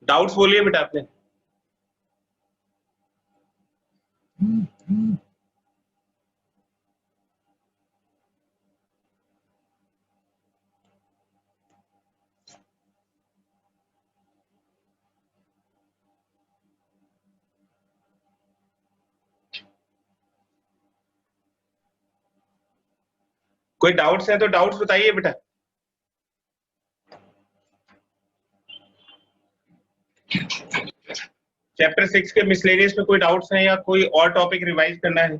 Doubts बोलिए बेटा आपने। कोई डाउट्स है तो डाउट्स बताइए बेटा। चैप्टर 6 के मिसलेनियस में कोई डाउट्स हैं या कोई और टॉपिक रिवाइज करना है?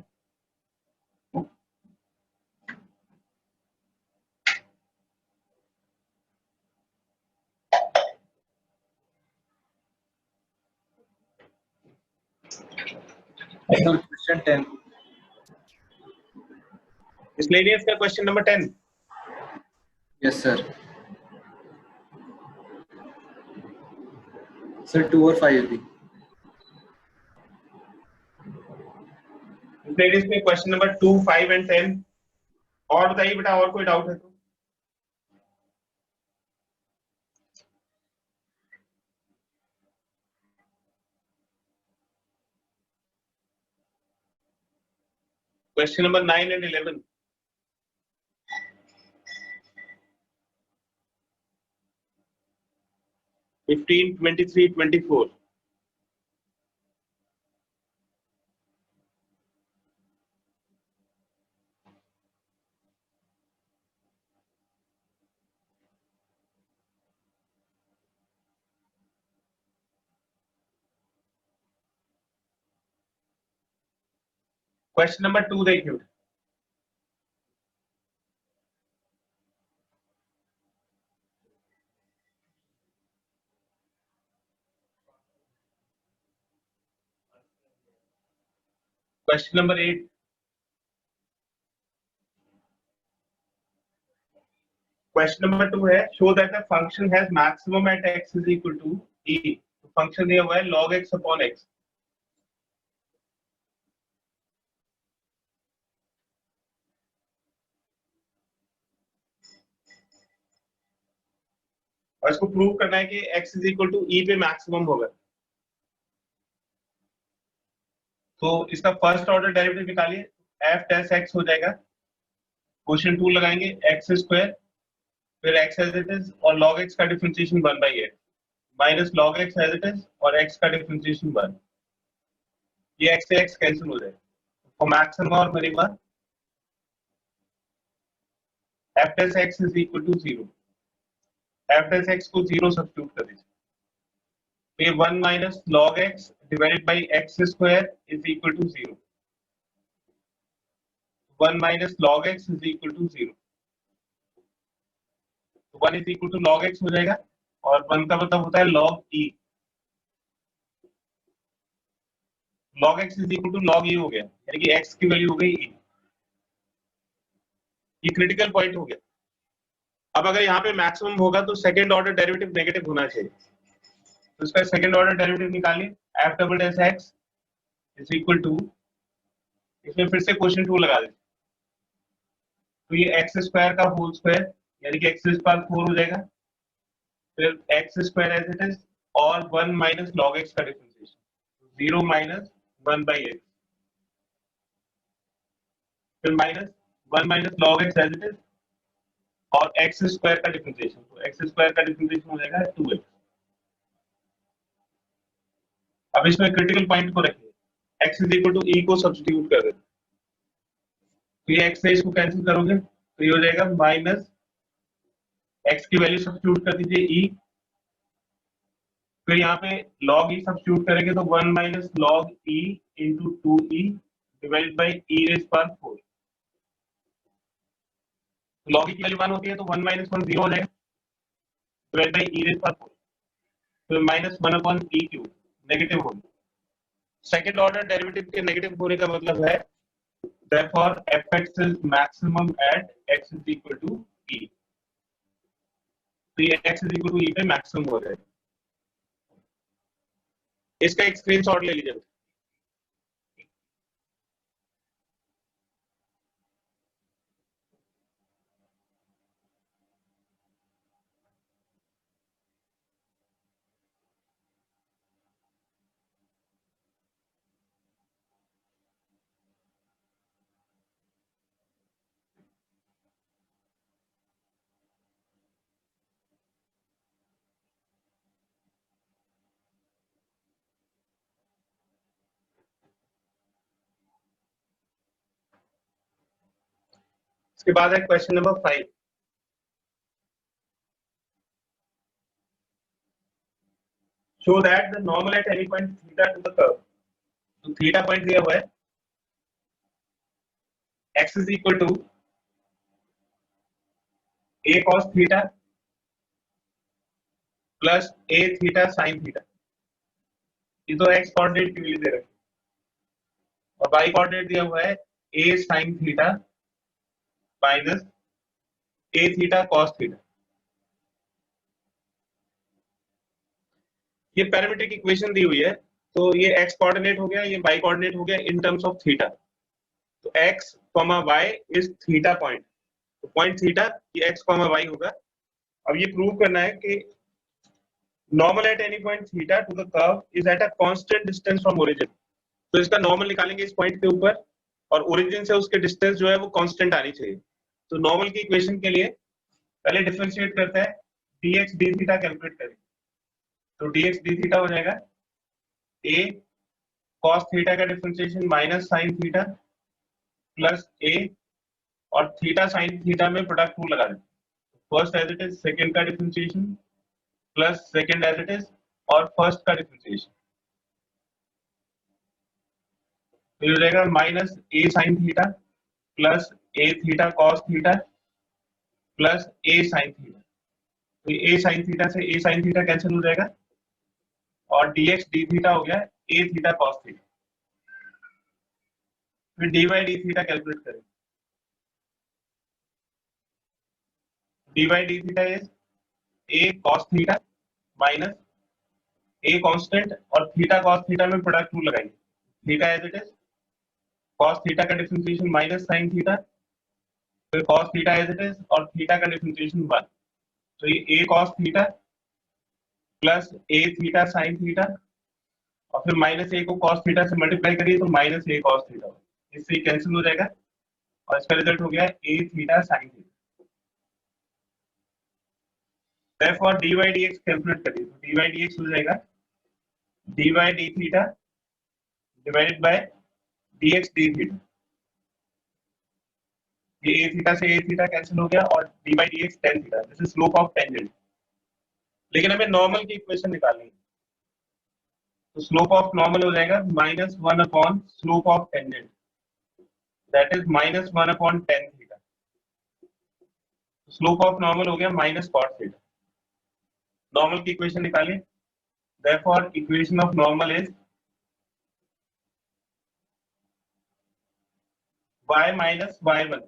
क्वेश्चन 10। मिसलेनियस का question number 10। Yes sir. Sir 2 और 5 भी। मिसलेनियस में क्वेश्चन नंबर 2, 5 एंड 10 और बताइए बेटा, और कोई डाउट है तो। Question number 9 and 11। Fifteen, 23, 24। Question number 2 देखिए। Question number 8। क्वेश्चन नंबर 2 है, show that the function has maximum at x is equal to e। Function दिया हुआ है log x अपॉन x। और इसको प्रूव करना है कि x is equal to e पे मैक्सिमम होगा। तो इसका फर्स्ट ऑर्डर डेरिवेटिव निकालिए, f डैश x हो जाएगा। क्वेश्चन 2 लगाएंगे x स्क्वायर, फिर x एज इट इज और log x का differentiation 1/x minus log x as it is और x का डिफरेंशिएशन 1। ये x से x कैंसिल हो जाएगा। फॉर मैक्सिमम और minimum f dash x is equal to 0। f dash x को 0 सब्स्टिट्यूट कर दीजिए। ये 1 minus log x divided by x square is equal to 0। 1 minus log x is equal to 0। 1 is equal to log x हो जाएगा और 1 का मतलब होता है log e। log x is equal to log e हो गया, यानी कि x की वैल्यू हो गई e। ये क्रिटिकल पॉइंट हो गया। अब अगर यहाँ पे मैक्सिमम होगा तो सेकंड ऑर्डर डेरिवेटिव नेगेटिव होना चाहिए। तो इसका सेकंड ऑर्डर डेरिवेटिव निकालिए, f double dash x is equal to, इसमें फिर से क्वेश्चन 2 लगा दें तो ये x स्क्वायर का होल स्क्वायर यानी कि x स्क्वायर 4 हो जाएगा, फिर x square as it is और 1 माइनस log x का डिफरेंशिएशन 0 माइनस 1/x, फिर minus 1 minus log x as it is और x स्क्वायर का डिफरेंशिएशन, तो x स्क्वायर का डिफरेंशिएशन हो जाएगा 2x। अब इसमें क्रिटिकल पॉइंट को रखिए, x is equal to e को सब्स्टिट्यूट कर देते, तो ये x से इसको कैंसिल करोगे तो ये हो जाएगा माइनस x की वैल्यू सब्स्टिट्यूट कर दीजिए e, फिर यहाँ पे log e सब्स्टिट्यूट करेंगे तो 1 minus log e into 2e divide by e rays power 4। log e की वैल्यू 1 होती है तो 1 माइनस 1 0 हो जाएगा divide by e rays power 4, तो minus 1 upon e cube negative होगा। सेकंड ऑर्डर डेरिवेटिव के नेगेटिव होने का मतलब है therefore fx is maximum at x is equal to e। तो ये x is equal to e पे मैक्सिमम हो जाएगा। इसका एक स्क्रीनशॉट ले लीजिए। इसके बाद है question number 5। Show that the normal at any point theta to the curve. तो थीटा पॉइंट दिया हुआ है, x is equal to a cos theta plus a theta sin theta. ये तो x कोऑर्डिनेट के लिए दे रखे और y कोऑर्डिनेट दिया हुआ है a sin थीटा minus a theta cos theta. ये पैरामीट्रिक इक्वेशन दी हुई है, तो ये x कोऑर्डिनेट हो गया, ये y कोऑर्डिनेट हो गया इन टर्म्स ऑफ थीटा। तो x, y is theta point, तो पॉइंट थीटा ये x, y होगा। अब ये प्रूव करना है कि normal at any point theta to the curve is at a constant distance from origin. तो इसका नॉर्मल निकालेंगे इस पॉइंट के ऊपर और ओरिजिन से उसके डिस्टेंस जो है वो कांस्टेंट आनी चाहिए। तो नॉर्मल की इक्वेशन के लिए पहले डिफरेंशिएट करते हैं, dx d थीटा कैलकुलेट करें। तो dx d थीटा हो जाएगा a cos थीटा का differentiation minus sin theta plus a और थीटा sin थीटा में प्रोडक्ट रूल लगा दें। First as it is, second का differentiation plus second as it is और फर्स्ट का डिफरेंशिएशन। तो ये हो जाएगा minus a sin theta plus a theta cos theta plus a sin theta. तो a sin थीटा से a sin थीटा कैंसिल हो जाएगा और dx d थीटा हो गया a थीटा cos थीटा। फिर dy d थीटा कैलकुलेट करें। dy d theta is a cos theta minus a constant और थीटा cos थीटा में प्रोडक्ट रूल लगाएंगे। Theta as it is, cos theta का differentiation minus sin theta, फिर cos theta as it is और theta का differentiation 1। तो ये a cos theta plus a theta sin theta और फिर माइनस a को cos थीटा से मल्टीप्लाई करिए तो माइनस a cos थीटा, इससे कैंसिल हो जाएगा और इसका रिजल्ट हो गया a theta sin theta. therefore dy dx calculate करिए, तो dy dx हो जाएगा dy d theta divided bye dx d theta. ये a थीटा से a थीटा कैंसिल हो गया और dy dx tan theta, this is slope of tangent. लेकिन हमें नॉर्मल की इक्वेशन निकालनी है, तो स्लोप ऑफ नॉर्मल हो जाएगा minus 1 upon slope of tangent, that is minus 1 upon tan theta. Slope of normal हो गया माइनस cot थीटा। नॉर्मल की इक्वेशन निकालिए, therefore equation of normal is y minus y1।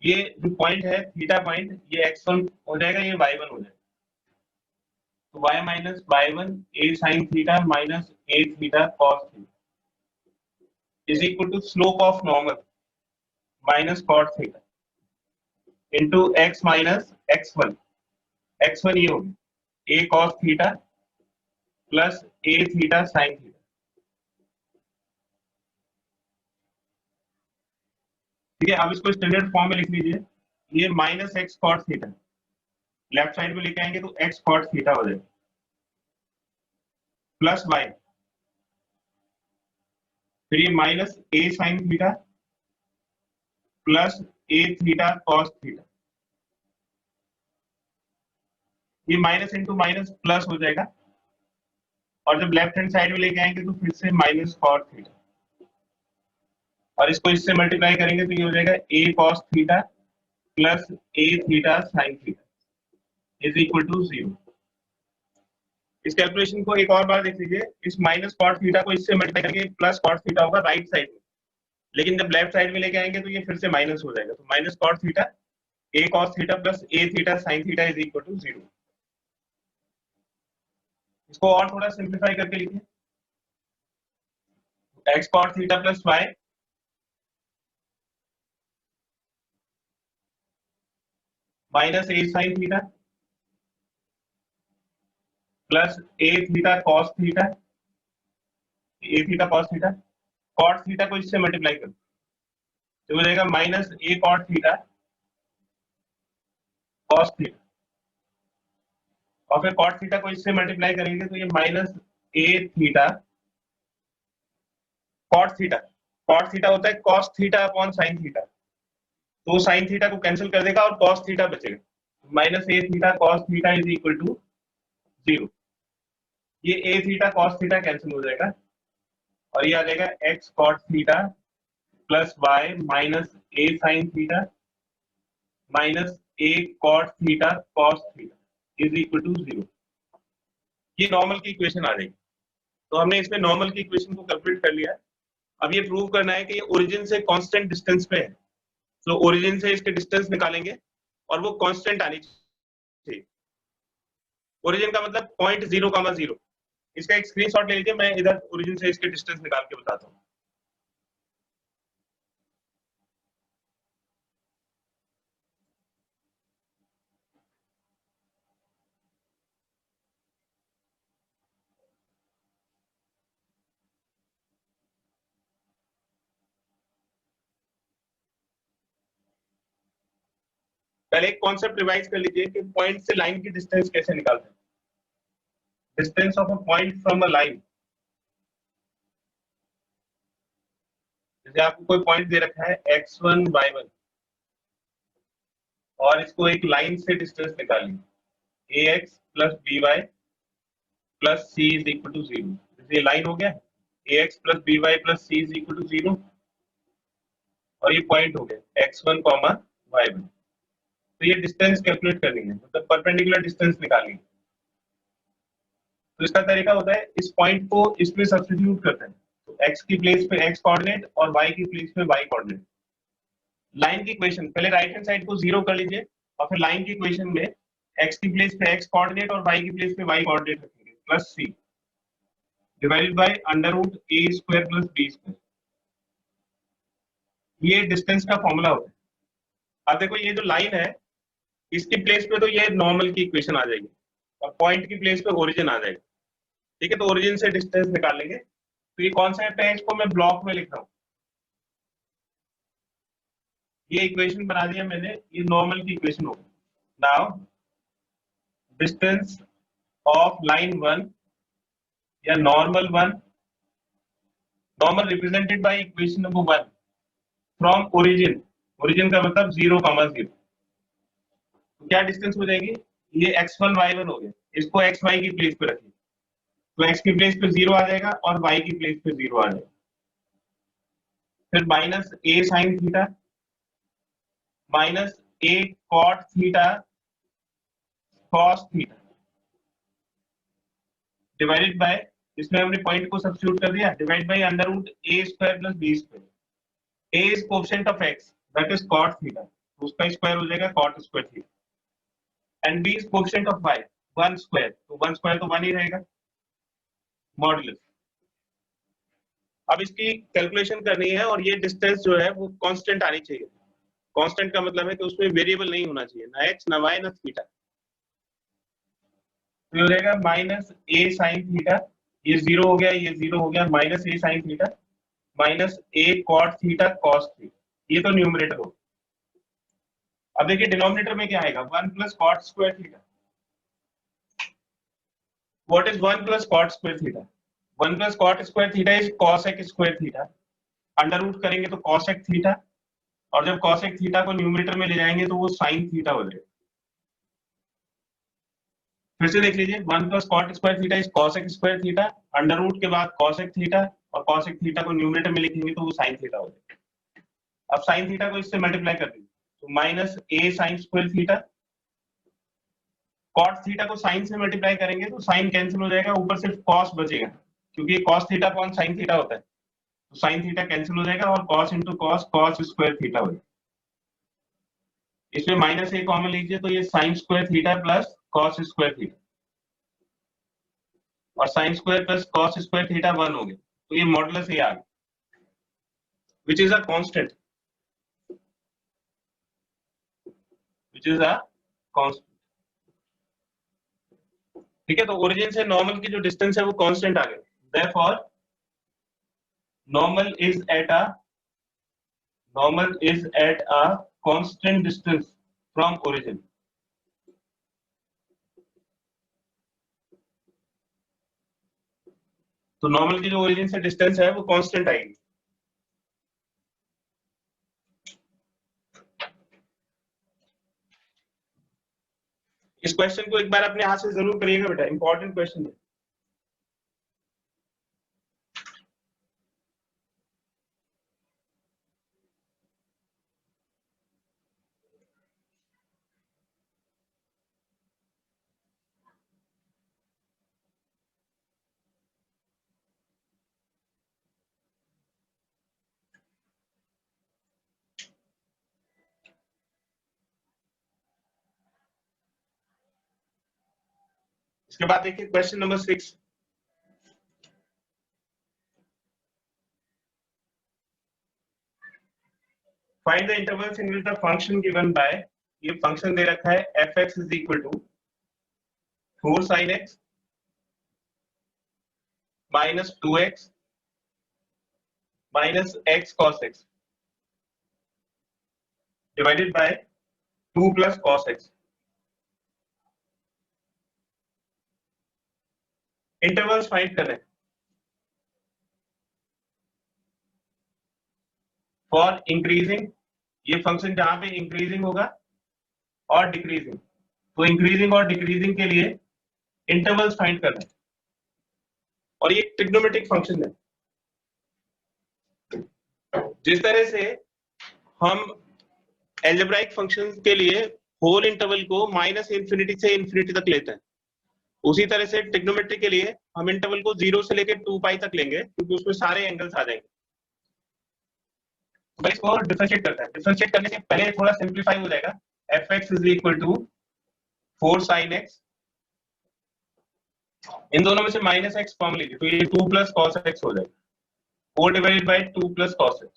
ये जो पॉइंट है theta point, ये x1 हो जाएगा, ये y1 हो जाएगा। तो y minus y1 a sin थीटा minus a theta cos theta is equal to slope of normal minus cot theta into x minus x1। x1 ये होगी a cos theta plus a theta sin theta. ठीक है, अब इसको standard form में लिख लीजिए, ये minus x cot theta left side में लेके आएंगे तो x cot थीटा हो जाएगा प्लस y, फिर ये minus a sin theta plus a theta cos theta. ये माइनस इंटू माइनस प्लस हो जाएगा और जब लेफ्ट हैंड साइड में लेके आएंगे तो फिर से माइनस cot थीटा और इसको इससे मल्टीप्लाई करेंगे तो ये हो जाएगा a cos theta plus a theta sin theta is equal to 0। इस कैलकुलेशन को एक और बार देख लीजिए, इस माइनस cot थीटा को इससे मल्टीप्लाई करके प्लस cot थीटा होगा राइट साइड में, लेकिन जब लेफ्ट साइड में लेके आएंगे तो ये फिर से माइनस हो जाएगा। तो minus cot theta a cos theta plus a theta sin theta is equal to 0। इसको और थोड़ा सिंप्लीफाई करके लिखिए, x cot theta plus y minus a sin theta plus a theta cos theta, a theta cos theta, cot theta को इससे multiply कर तो हो जाएगा minus a cot theta cos theta और फिर cot थीटा को इससे मल्टीप्लाई करेंगे तो ये minus a theta cot theta cot theta होता है cos theta upon sine theta, तो साइन थीटा को कैंसिल कर देगा और कॉस थीटा बचेगा, minus a theta cos theta is equal to 0। ये a theta cos theta cancel हो जाएगा और ये आ जाएगा x cot theta plus y minus a sine theta minus a cot theta cos theta is equal to 0। ये normal की equation आ जाएगी। तो हमने इसमें नॉर्मल की इक्वेशन को कैलकुलेट कर लिया। अब ये प्रूव करना है कि ये ओरिजिन से कांस्टेंट डिस्टेंस पे है, तो ओरिजिन से इसके डिस्टेंस निकालेंगे और वो कांस्टेंट आनी चाहिए। ओरिजिन का मतलब पॉइंट 0,0। इसका एक स्क्रीनशॉट ले लीजिए, मैं इधर ओरिजिन से इसके डिस्टेंस निकाल के बताता हूँ। पहले एक कॉन्सेप्ट रिवाइज कर लीजिए कि पॉइंट से लाइन की डिस्टेंस कैसे निकालते हैं। Distance of a point from a line, जैसे आपको कोई पॉइंट दे रखा है x1 y1 और इसको एक लाइन से डिस्टेंस निकालिए ax plus by plus c is equal to 0। जैसे ये लाइन हो गया ax plus by plus c is equal to 0 और ये पॉइंट हो गया x1 कॉमा y1। तो ये डिस्टेंस कैलकुलेट करनी है, मतलब परपेंडिकुलर डिस्टेंस निकालनी है। तो इसका तरीका होता है इस पॉइंट को इसमें सब्स्टिट्यूट करते हैं, तो x की प्लेस पे x कोऑर्डिनेट और y की प्लेस पे y कोऑर्डिनेट। लाइन की इक्वेशन पहले राइट हैंड साइड को 0 कर लीजिए और फिर लाइन की इक्वेशन में x की प्लेस पे x कोऑर्डिनेट और y की प्लेस पे y कोऑर्डिनेट रखेंगे plus c divided by under root a square plus b square. ये डिस्टेंस का फॉर्मूला होता है। अब देखो ये जो लाइन है इसकी प्लेस पे तो ये नॉर्मल की इक्वेशन आ जाएगी और पॉइंट की प्लेस पे ओरिजिन आ जाएगा। ठीक है, तो ओरिजिन से डिस्टेंस निकालेंगे। तो ये कॉन्सेप्ट है, इसको मैं ब्लॉक में लिख रहा हूँ। ये इक्वेशन बना दिया मैंने, ये नॉर्मल की इक्वेशन होगी। नाउ डिस्टेंस ऑफ लाइन 1 या normal 1, normal represented by equation number 1 from origin. Origin का मतलब 0,0। तो क्या डिस्टेंस हो जाएगी, ये x1 y1 हो गया, इसको xy की प्लेस पे रखिए, तो x की प्लेस पे 0 आ जाएगा और y की प्लेस पे 0 आ जाएगा। फिर minus a sine theta minus a cot theta cos theta divided by, इसमें हमने पॉइंट को सब्स्टिट्यूट कर दिया, divide by under root a square plus b square. a is coefficient of x that is cot theta, तो उसका square हो जाएगा cot square theta. And b is coefficient of y 1 square, तो 1 square तो 1 ही रहेगा modulus. अब इसकी calculation करनी है और ये डिस्टेंस जो है वो कांस्टेंट आनी चाहिए। कांस्टेंट का मतलब है कि उसमें वेरिएबल नहीं होना चाहिए, ना x ना y ना थीटा। तो ये हो जाएगा माइनस a sin थीटा, ये 0 हो गया, ये 0 हो गया, माइनस a sin थीटा minus a cot theta cos theta, ये तो न्यूमरेटर हो। अब देखिए डिनोमिनेटर में क्या आएगा, 1 plus cot square theta. What is 1 plus cot square theta? 1 plus cot square theta is cosec square theta. Under root करेंगे तो cosec थीटा, और जब cosec थीटा को न्यूमरेटर में ले जाएंगे तो वो sin थीटा हो जाएगा। फिर से देख लीजिए, 1 plus cot square theta is cosec square theta, under root के बाद cosec थीटा और cosec थीटा को न्यूमरेटर में लिखेंगे तो वो sin थीटा हो जाएगा। अब sin थीटा को इससे मल्टीप्लाई कर दीजिए, तो minus a sin square theta, cot theta को sin से मल्टीप्लाई करेंगे तो sin कैंसिल हो जाएगा, ऊपर सिर्फ cos बचेगा, क्योंकि cos theta upon sin theta होता है, तो sin थीटा कैंसिल हो जाएगा और cos into cos cos square theta हो जाएगा। इसमें माइनस a कॉमन लीजिए तो ये sin square theta plus cos square theta, और sin square plus cos square theta 1 हो गया, तो ये मॉडुलस a आ गया which is a constant, which is a constant। ठीक है, तो ओरिजिन से नॉर्मल की जो डिस्टेंस है वो कांस्टेंट आ गया, therefore normal is at a constant distance from origin। तो नॉर्मल की जो ओरिजिन से डिस्टेंस है वो कांस्टेंट आएगी। इस क्वेश्चन को एक बार अपने हाथ से जरूर करिएगा बेटा, इंपॉर्टेंट क्वेश्चन है। इसके बाद देखिए question number 6। Find the intervals in which the function given by, ये फंक्शन दे रखा है f(x) is equal to 4 sin x minus 2x minus x cos x divided by 2 plus cos x। Intervals find करना है for increasing, ये function जहां पे increasing होगा और डिक्रीजिंग, तो इंक्रीजिंग और डिक्रीजिंग के लिए इंटरवल्स फाइंड करना है। और ये ट्रिग्नोमेट्रिक फंक्शन है। जिस तरह से हम एल्जेब्राइक फंक्शंस के लिए होल इंटरवल को माइनस इंफिनिटी से इंफिनिटी तक लेते हैं, उसी तरह से ट्रिग्नोमेट्री के लिए हम इंटरवल को 0 से लेकर 2 पाई तक लेंगे, क्योंकि उसमें सारे एंगल्स आ जाएंगे। तो इसको डिफरेंशिएट करता है, डिफरेंशिएट करने से पहले थोड़ा सिंपलीफाई हो जाएगा। f(x) is equal to 4 sin x, इन दोनों में से माइनस x कॉमन लीजिए, तो ये 2 प्लस cos x हो जाएगा, 4 divided by 2 plus cos x।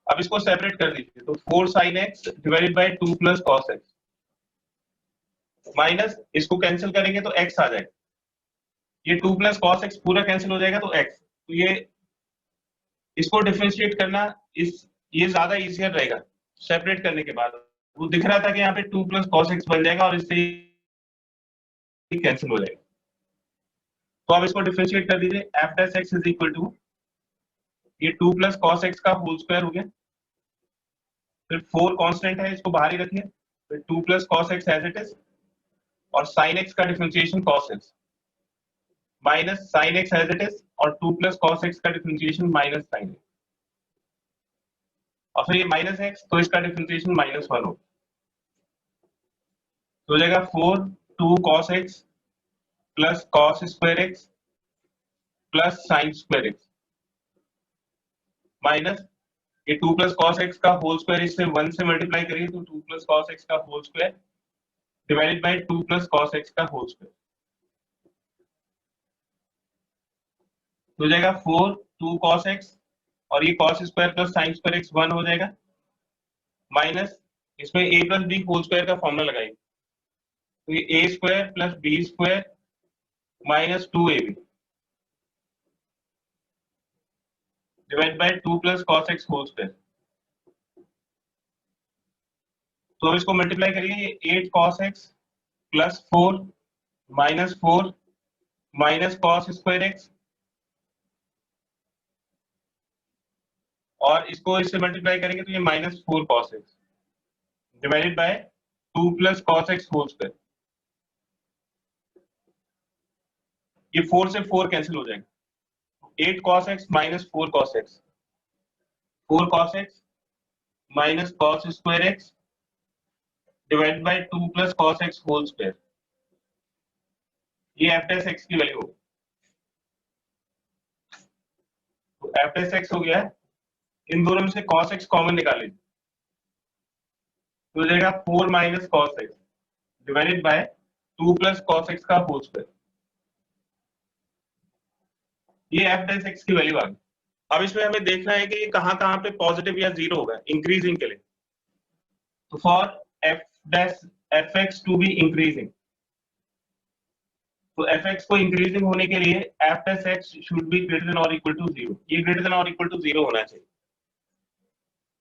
अब इसको सेपरेट कर दीजिए, तो 4 sin x divided by 2 plus cos x minus, इसको कैंसिल करेंगे तो x आ जाएगा, ये 2 प्लस cos x पूरा कैंसिल हो जाएगा तो x, तो ये इसको डिफरेंशिएट करना ये ज्यादा इजियर रहेगा सेपरेट करने के बाद। वो दिख रहा था कि यहाँ पे 2 प्लस cos x बन जाएगा और इससे कैंसिल हो जाएगा। तो आप इसको डिफरेंशिएट कर दीजिए, f(x) इज इक्वल टू ये 2 प्लस cos x का होल स्क्वायर हो गया, फिर 4 कांस्टेंट है, इसको बाहर ही रखिए, फिर 2 plus cos x as it is, और sin x का differentiation cos x minus sin x as it is, और 2 प्लस cos x का डिफरेंशिएशन माइनस sin x, और फिर ये माइनस x, तो इसका डिफरेंशिएशन -1 हो, तो हो जाएगा 4 2 cos x plus cos square x plus sin square x minus ये 2 प्लस cos x का होल स्क्वायर, इससे 1 से मल्टीप्लाई करिए तो 2 प्लस cos x का whole square divided by 2 plus cos x का होल स्क्वायर, तो हो जाएगा 4 2 cos x, और ये cos square plus sin square x 1 हो जाएगा, माइनस इसमें a plus b whole square का फॉर्मूला लगाइए, तो ये a square plus b square minus 2ab divide by 2 plus cos x whole square, तो इसको मल्टीप्लाई करिए, 8 cos x plus 4 minus 4 minus cos square x, और इसको इससे मल्टीप्लाई करेंगे तो ये minus 4 cos x divided by 2 plus cos x whole square, ये 4 से 4 कैंसिल हो जाएगा, 8 cos x minus 4 cos x, 4 cos x minus cos square x divide by 2 plus cos x whole square, ये f(x) की value, तो f(x) हो गया है। इन दोनों में से cos x कॉमन निकाल लीजिए, तो हो जाएगा 4 minus cos x divided by 2 plus cos x का होल स्क्वायर, ये f(x) की वैल्यू आ गई। अब इसमें हमें देखना है कि ये कहां कहां पे पॉजिटिव या जीरो होगा इंक्रीजिंग के लिए, तो for f(x) to be increasing, तो f(x) को इंक्रीजिंग होने के लिए f(x) should be greater than और इक्वल टू 0, ये ग्रेटर देन और इक्वल टू 0 होना चाहिए।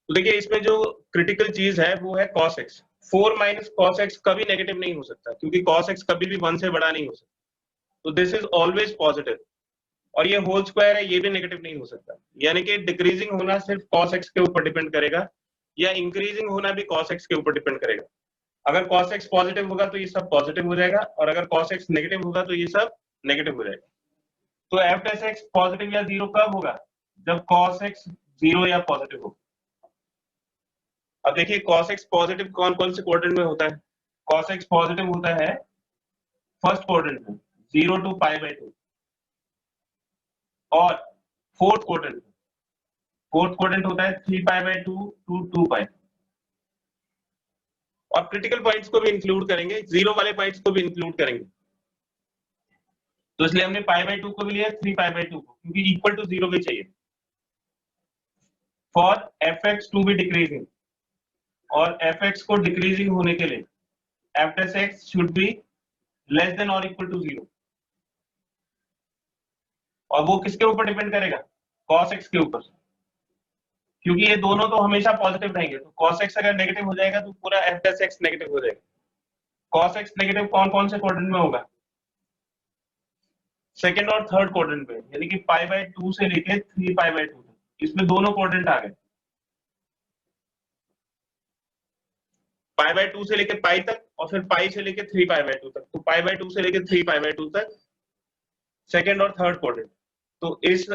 तो देखिए इसमें जो क्रिटिकल चीज है वो है cos x, 4 minus cos x कभी नेगेटिव नहीं हो सकता, क्योंकि cos x कभी भी 1 से बड़ा नहीं हो सकता, तो दिस इज ऑलवेज पॉजिटिव, और ये होल स्क्वायर है, ये भी नेगेटिव नहीं हो सकता, यानी कि डिक्रीजिंग होना सिर्फ cos x के ऊपर डिपेंड करेगा, या इंक्रीजिंग होना भी cos x के ऊपर डिपेंड करेगा। अगर cos x पॉजिटिव होगा तो ये सब पॉजिटिव हो जाएगा, और अगर cos x नेगेटिव होगा तो ये सब नेगेटिव हो जाएगा। तो f dash x पॉजिटिव या जीरो कब होगा? जब cos x जीरो या पॉजिटिव हो। अब देखिए cos x पॉजिटिव कौन कौन से क्वाड्रेंट में होता है? cos x पॉजिटिव होता है फर्स्ट क्वाड्रेंट में 0 to π/2, और फोर्थ क्वाड्रेंट होता है 3π/2 to 2π। और क्रिटिकल पॉइंट्स को भी इंक्लूड करेंगे, जीरो वाले पॉइंट्स को भी इंक्लूड करेंगे। तो इसलिए हमने π/2 को भी लिया, 3π/2 को, क्योंकि इक्वल टू जीरो भी चाहिए। For fx to be decreasing, और fx को डिक्रीजिंग होने के लिए f dash x should be less than और इक्वल टू जीरो। और वो किसके ऊपर डिपेंड करेगा? cos x के ऊपर, क्योंकि ये दोनों तो हमेशा पॉजिटिव रहेंगे। तो cos x अगर नेगेटिव हो जाएगा तो पूरा f dash x नेगेटिव हो जाएगा। cos x नेगेटिव कौन कौन से क्वाड्रेंट में होगा? सेकंड और थर्ड क्वाड्रेंट में, यानी कि π/2 से लेके 3π/2 तक, इसमें दोनों क्वाड्रेंट आ गए। π/2 से लेके पाई तक, और फिर पाई से लेके 3π/2 तक। तो π/2 से लेके 3π/2 तक सेकंड और थर्ड क्वाड्रेंट। तो इस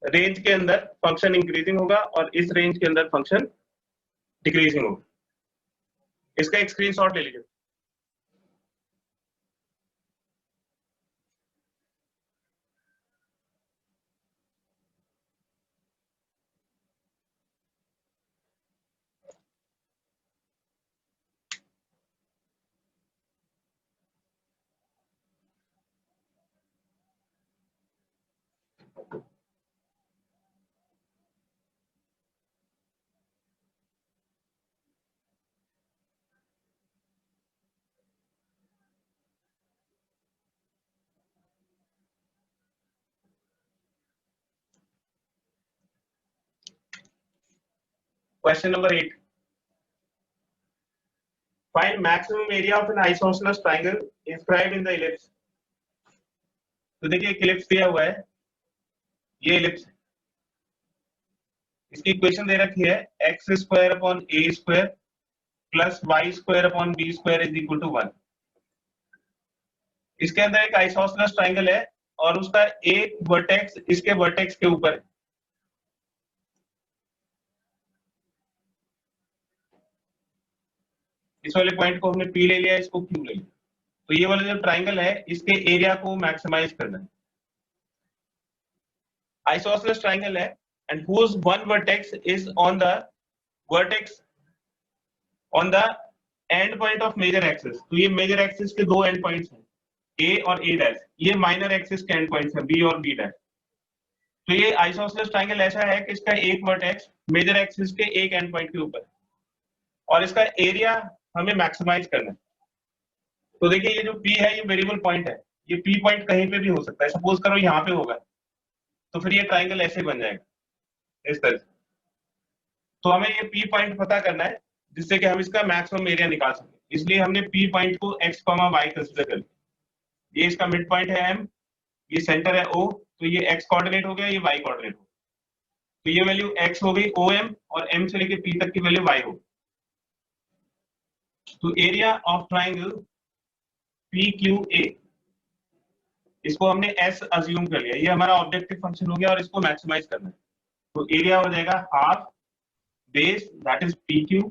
रेंज के अंदर फंक्शन इंक्रीजिंग होगा और इस रेंज के अंदर फंक्शन डिक्रीजिंग होगा। इसका एक स्क्रीनशॉट ले लीजिए। Question number 8. Find maximum area of an isosceles triangle inscribed in the ellipse. तो देखिए एक इलिप्स दिया हुआ है, ये इलिप्स है। इसकी इक्वेशन दे रखी है x² / a² + y² / b² is equal to 1। इसके अंदर एक आइसोसेलेस ट्राइंगल है और उसका एक वर्टेक्स इसके वर्टेक्स के ऊपर है। इस वाले पॉइंट को हमने P ले लिया, इसको Q ले लिया। तो ये वाला जो ट्राइंगल है इसके एरिया को मैक्सिमाइज करना है। आइसोसेलेस ट्राइंगल है and whose one vertex is on the vertex on the end point of major axis। तो ये मेजर एक्सिस के दो एंड पॉइंट्स हैं, A और A'। ये माइनर एक्सिस के एंड पॉइंट्स हैं, B और B'। तो ये आइसोसेलेस ट्राइंगल ऐसा है कि इसका एक वर्टेक्स मेजर एक्सिस के एक एंड पॉइंट के ऊपर और इसका एरिया हमें मैक्सिमाइज करना है। तो देखिए ये जो P है ये वेरिएबल पॉइंट है, ये P पॉइंट कहीं पे भी हो सकता है। सपोज करो यहाँ पे होगा तो फिर ये ट्राइंगल ऐसे बन जाएगा इस तरह से। तो हमें ये P पॉइंट पता करना है जिससे कि हम इसका मैक्सिमम एरिया निकाल सकें। इसलिए हमने P पॉइंट को x, y कंसीडर कर लिया। ये इसका मिड पॉइंट है M, ये सेंटर है O, तो ये x कोऑर्डिनेट हो गया, ये y कोऑर्डिनेट हो गया। तो ये वैल्यू x हो गई OM, और M से लेके P तक की वैल्यू y हो। तो एरिया ऑफ ट्राइंगल PQA, इसको हमने S अज्यूम कर लिया। ये हमारा ऑब्जेक्टिव फंक्शन हो गया और इसको मैक्सिमाइज करना है। तो एरिया हो जाएगा half base that is PQ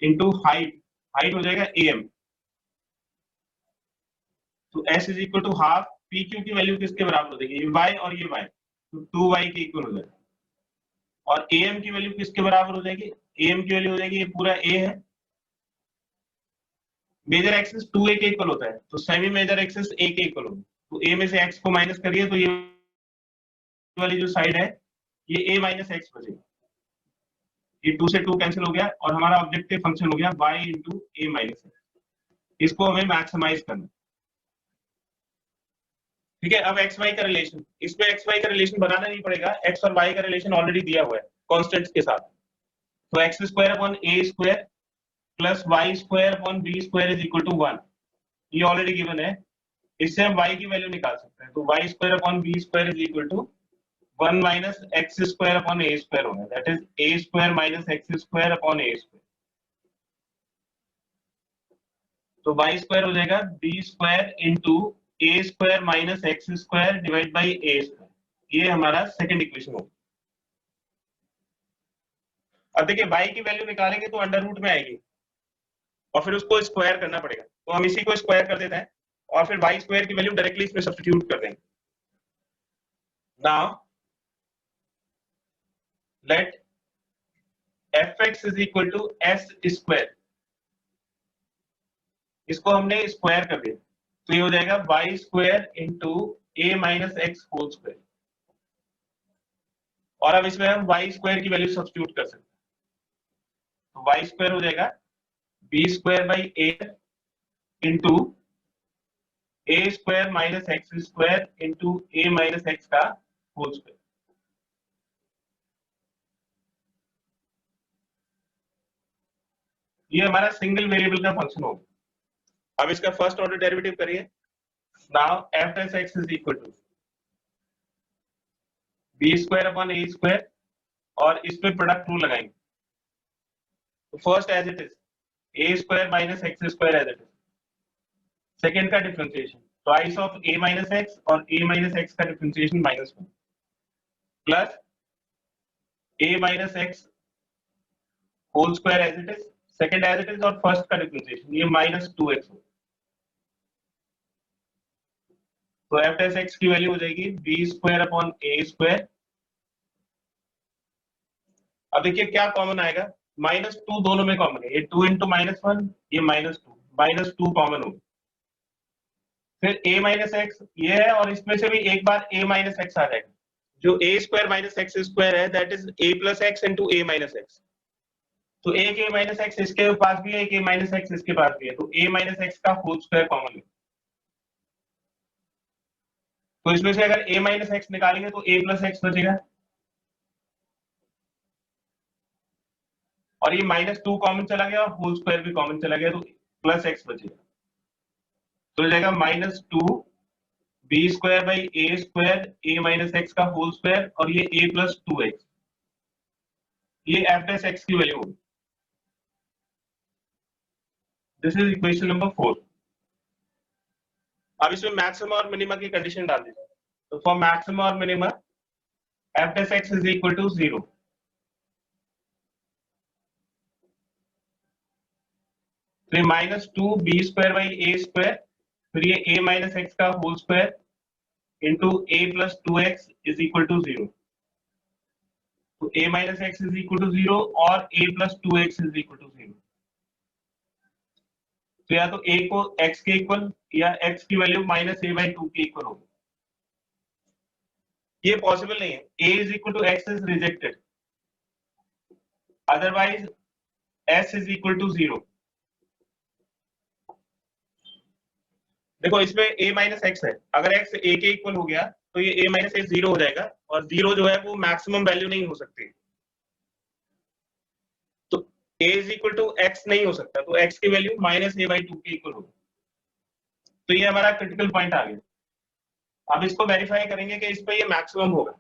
into height हो जाएगा AM। तो S is equal to half PQ की वैल्यू किसके बराबर हो जाएगी? ये y और ये y, तो 2y के इक्वल हो जाएगा। और AM की वैल्यू किसके बराबर हो जाएगी? AM की वैल्यू हो जाएगी, ये पूरा A है, मेजर एक्सिस 2a के इक्वल होता है, तो सेमी मेजर एक्सिस a के इक्वल होगा। तो a में से x को माइनस करिए तो ये वाली जो साइड है ये a माइनस एक्स बचेगा। ये 2 से 2 कैंसिल हो गया और हमारा ऑब्जेक्टिव फंक्शन हो गया y into a minus x. इसको हमें मैक्सिमाइज करना, ठीक है। अब एक्स वाई का रिलेशन, इसमें एक्स वाई का रिलेशन बनाना नहीं पड़ेगा, एक्स और वाई का रिलेशन ऑलरेडी दिया हुआ है कांस्टेंट्स के साथ। तो x² / a² plus y² / b² is equal to 1, ये ऑलरेडी गिवन है। इससे हम y की वैल्यू निकाल सकते हैं। तो y² / b² is equal to 1 minus x² / a² होगा, that is a² - x² / a²। तो y स्क्वायर हो जाएगा b square into a square minus x square divide by a square, ये हमारा सेकंड इक्वेशन होगा। अब देखिए y की वैल्यू निकालेंगे तो अंडर रूट में आएगी और फिर उसको स्क्वायर करना पड़ेगा, तो हम इसी को स्क्वायर कर देते हैं और फिर y स्क्वायर की वैल्यू डायरेक्टली इसमें सब्स्टिट्यूट कर देंगे। Now let fx is equal to s square, इसको हमने स्क्वायर कर दिया तो ये हो जाएगा y square into a minus x whole square, और अब इसमें हम y स्क्वायर की वैल्यू सब्स्टिट्यूट कर सकते हैं, तो y स्क्वायर हो जाएगा b square by a into a square minus x square into a minus x का होल स्क्वायर। ये हमारा सिंगल वेरिएबल का फंक्शन होगा। अब इसका फर्स्ट ऑर्डर डेरिवेटिव करिए। Now f s x is equal to b square upon a square, और इस पे प्रोडक्ट रूल लगाएंगे। तो first as it is a square minus x square as it is, second का differentiation twice of a minus x और a minus x का differentiation minus one, plus a minus x whole square as it is, second as it is, और first का differentiation ये minus 2x। तो f s x की value हो जाएगी b square upon a square. अब देखिए क्या कॉमन आएगा, माइनस 2 दोनों में कॉमन है, ये 2 इंटू माइनस वन, ये माइनस टू कॉमन होगा। फिर a माइनस एक्स ये है, और इसमें से भी एक बार a माइनस एक्स आ जाएगा, जो a square minus x square है that is a plus x into a minus x. तो एक a माइनस एक्स इसके पास भी है, एक a माइनस एक्स इसके पास भी है, तो a माइनस एक्स का होल स्क्वायर कॉमन है। तो इसमें से अगर a माइनस एक्स निकालेंगे तो a प्लस एक्स बचेगा, और ये माइनस 2 कॉमन चला गया और होल स्क्वायर भी कॉमन चला गया, तो प्लस एक्स बचेगा। तो हो जाएगा minus 2 b square by a square a minus x का होल स्क्वायर, और ये a प्लस 2x, ये एफ एस एक्स की वैल्यू होगी। This is equation number 4। अब इसमें मैक्सिमा और मिनिमा की कंडीशन डाल दीजिए। तो फॉर मैक्सिमा और minima f s x is equal to 0। तो ये minus 2 b square by a square, फिर ये a माइनस एक्स का whole square into a plus 2x is equal to 0। तो a minus x is equal to 0 और a plus 2x is equal to 0। तो या तो a को x के इक्वल या x की वैल्यू माइनस a बाई 2 के इक्वल होगी। ये पॉसिबल नहीं है, a is equal to x is rejected, otherwise s is equal to 0। देखो इसमें a माइनस एक्स है, अगर x a के इक्वल हो गया तो ये a माइनस एक्स 0 हो जाएगा, और 0 जो है वो मैक्सिमम वैल्यू नहीं हो सकती, तो a is equal to x नहीं हो सकता, तो x की वैल्यू माइनस a बाई 2 के इक्वल होगी। तो ये हमारा क्रिटिकल पॉइंट आ गया। अब इसको वेरीफाई करेंगे कि इस पे ये मैक्सिमम होगा।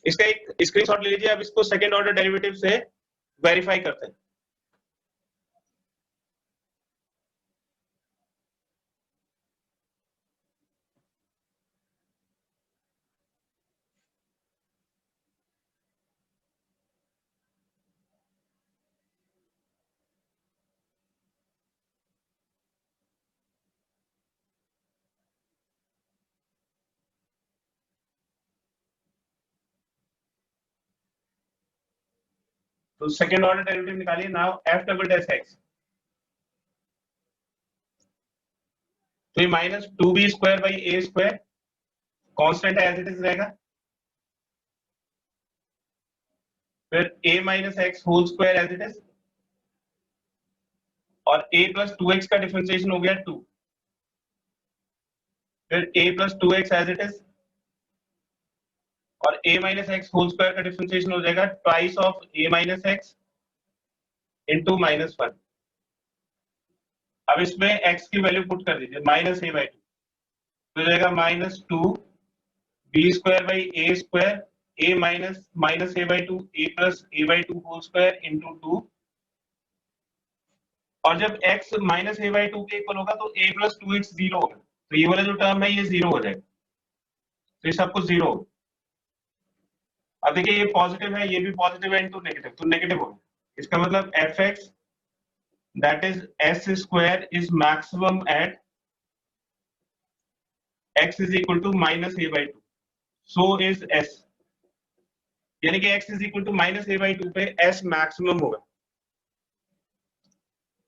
इसका एक स्क्रीनशॉट ले लीजिए, अब इसको सेकंड ऑर्डर डेरिवेटिव से वेरीफाई करते हैं। तो सेकंड ऑर्डर डेरिवेटिव निकालिए। Now f double dash x, तो ये minus 2b square by a square constant as it is रहेगा, फिर a minus x whole square as it is, और a प्लस 2x का डिफरेंशिएशन हो गया 2, फिर a plus 2x as it is, और a minus x whole square का differentiation हो जाएगा twice of a minus x into minus 1। अब इसमें x की वैल्यू पुट कर दीजिए माइनस a बाई 2, तो हो जाएगा minus 2 b square by a square a minus a by 2 a plus a by 2 whole square into 2, और जब x minus a by two के इक्वल होगा तो a प्लस 2x जीरो होगा, तो ये वाला जो टर्म है ये जीरो हो जाएगा, तो ये सब कुछ जीरो होगा। अब देखिए ये पॉजिटिव है, ये भी पॉजिटिव है इनटू नेगेटिव, तो नेगेटिव होगा। इसका मतलब fx that is s square is maximum at x is equal to minus a by 2, so is s, यानी कि x is equal to minus a by 2 पे s maximum होगा।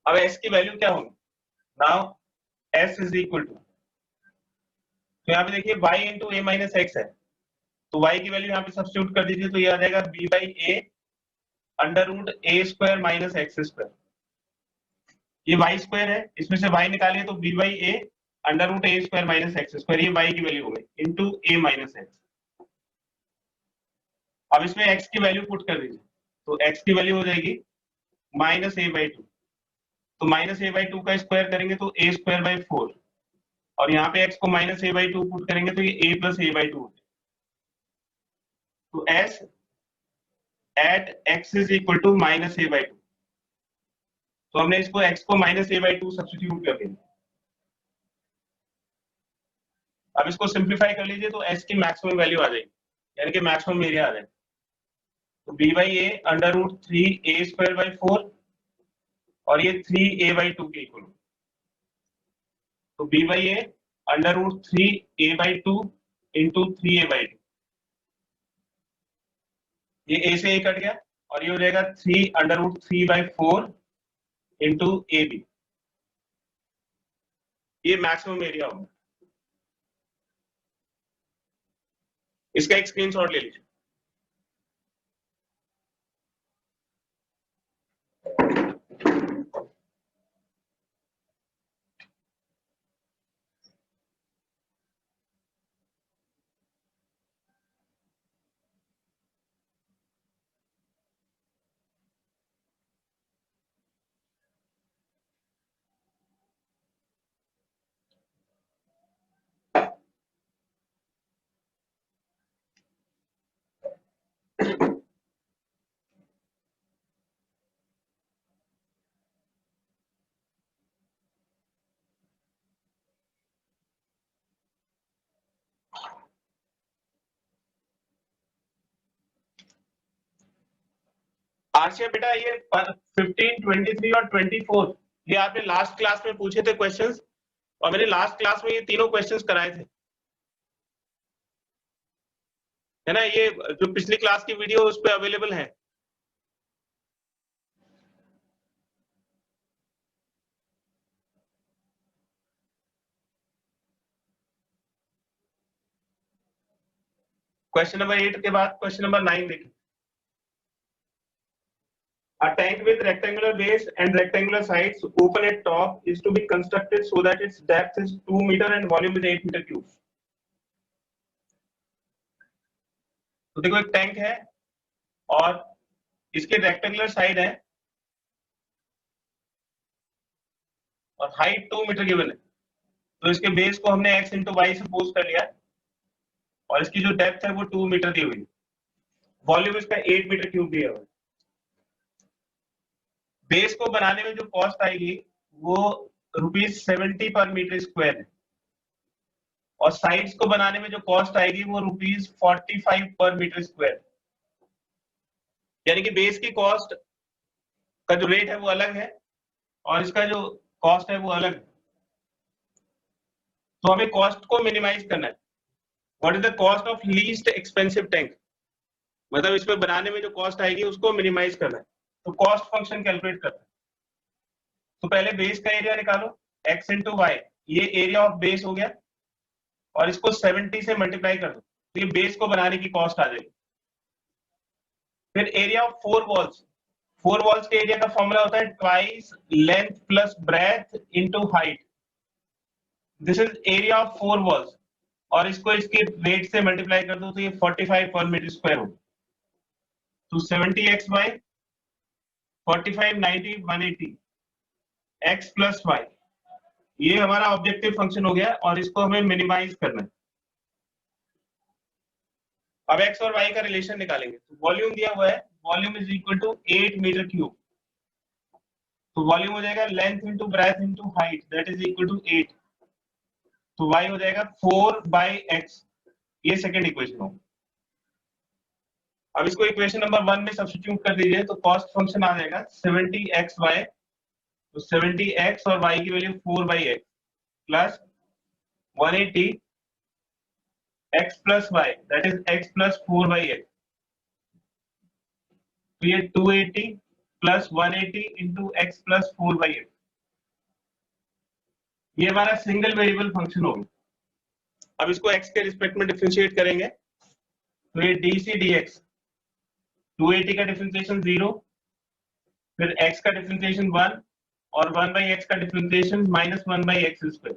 अब s की वैल्यू क्या होगी? Now s is equal to, तो यहाँ पे देखिए y into a minus x है, तो y की वैल्यू यहाँ पे सब्स्टिट्यूट कर दीजिए, तो ये आ जाएगा b by a under root a square minus x square, ये y स्क्वायर है, इसमें से y निकालिए तो b by a under root a square minus x square, ये y की वैल्यू हो गई इंटू a माइनस एक्स। अब इसमें x की वैल्यू पुट कर दीजिए, तो x की वैल्यू हो जाएगी माइनस a बाई टू, तो माइनस a बाई टू का स्क्वायर करेंगे तो a स्क्वायर बाई 4, और यहाँ पे x को minus a by two put करेंगे तो ये a plus a by two, तो s at x is equal to minus a by two, तो हमने इसको x को minus a by two substitute कर दिया। अब इसको सिंप्लीफाई कर लीजिए तो s की मैक्सिमम वैल्यू आ जाएगी, यानी कि मैक्सिमम एरिया आ जाएगा, तो b by a under root 3a square by 4, और ये 3a बाई 2 के इक्वल, तो b by a under root 3a by 2 into 3a by 2, ये a से a कट गया और ये हो जाएगा 3 under root 3 by 4 into a b, ये मैक्सिमम एरिया होगा। इसका एक स्क्रीनशॉट ले लीजिए। आशिया बेटा ये 15, 23 और 24 ये आपने लास्ट क्लास में पूछे थे क्वेश्चंस, और मैंने लास्ट क्लास में ये तीनों क्वेश्चंस कराए थे, है ना? ये जो पिछली क्लास की वीडियो उस पे अवेलेबल है। क्वेश्चन नंबर 8 के बाद क्वेश्चन नंबर 9 देखिए। A tank with rectangular base and rectangular sides open at top is to be constructed so that its depth is 2 meter and volume is 8 meter cube. तो देखो एक tank है और इसके rectangular side है और height 2 metre given है, तो इसके बेस को हमने x इंटू वाई सपोज कर लिया और इसकी जो डेप्थ है वो 2 मीटर दी हुई, वॉल्यूम इसका 8 मीटर क्यूब दिया हुआ है। बेस को बनाने में जो कॉस्ट आएगी वो ₹70 पर मीटर स्क्वायर है, और साइड्स को बनाने में जो कॉस्ट आएगी वो ₹45 पर मीटर स्क्वायर, यानी कि बेस की कॉस्ट का जो रेट है वो अलग है और इसका जो कॉस्ट है वो अलग है। तो हमें कॉस्ट को मिनिमाइज करना है। What is the cost of least expensive tank, मतलब इसमें बनाने में जो कॉस्ट आएगी उसको मिनिमाइज करना है, तो कॉस्ट फंक्शन कैलकुलेट करना है। तो पहले बेस का एरिया निकालो, x इंटू वाई, ये एरिया ऑफ बेस हो गया और इसको 70 से मल्टीप्लाई कर दो, तो ये बेस को बनाने की कॉस्ट आ जाएगी। फिर एरिया ऑफ 4 वॉल्स, 4 वॉल्स के एरिया का फॉर्मूला होता है twice length plus breadth into height, this is area of 4 walls, और इसको इसके रेट से मल्टीप्लाई कर दो तो ये 45 पर मीटर स्क्वायर होगा। तो 70x by 45, 90, 180 x plus Y, ये हमारा ऑब्जेक्टिव फंक्शन हो गया और इसको हमें मिनिमाइज करना है। अब x और y का रिलेशन निकालेंगे, तो वॉल्यूम दिया हुआ है, volume is equal to 8 metre cube, तो वॉल्यूम हो जाएगा length into breadth into height that is equal to 8, तो y हो जाएगा 4/x, ये सेकंड इक्वेशन हो। अब इसको इक्वेशन नंबर 1 में सब्स्टिट्यूट कर दीजिए तो कॉस्ट फंक्शन आ जाएगा 70xy, तो 70x और y की value 4/x plus 180 x plus y that is x plus 4/x, तो ये 280 plus 180 into x plus 4/x, ये हमारा सिंगल वेरिएबल फंक्शन होगा। अब इसको x के रिस्पेक्ट में डिफरेंशिएट करेंगे तो ये dc dx 280 का डिफरेंशिएशन 0, फिर x का डिफरेंशिएशन 1 और 1/x का डिफरेंशिएशन -1/x²,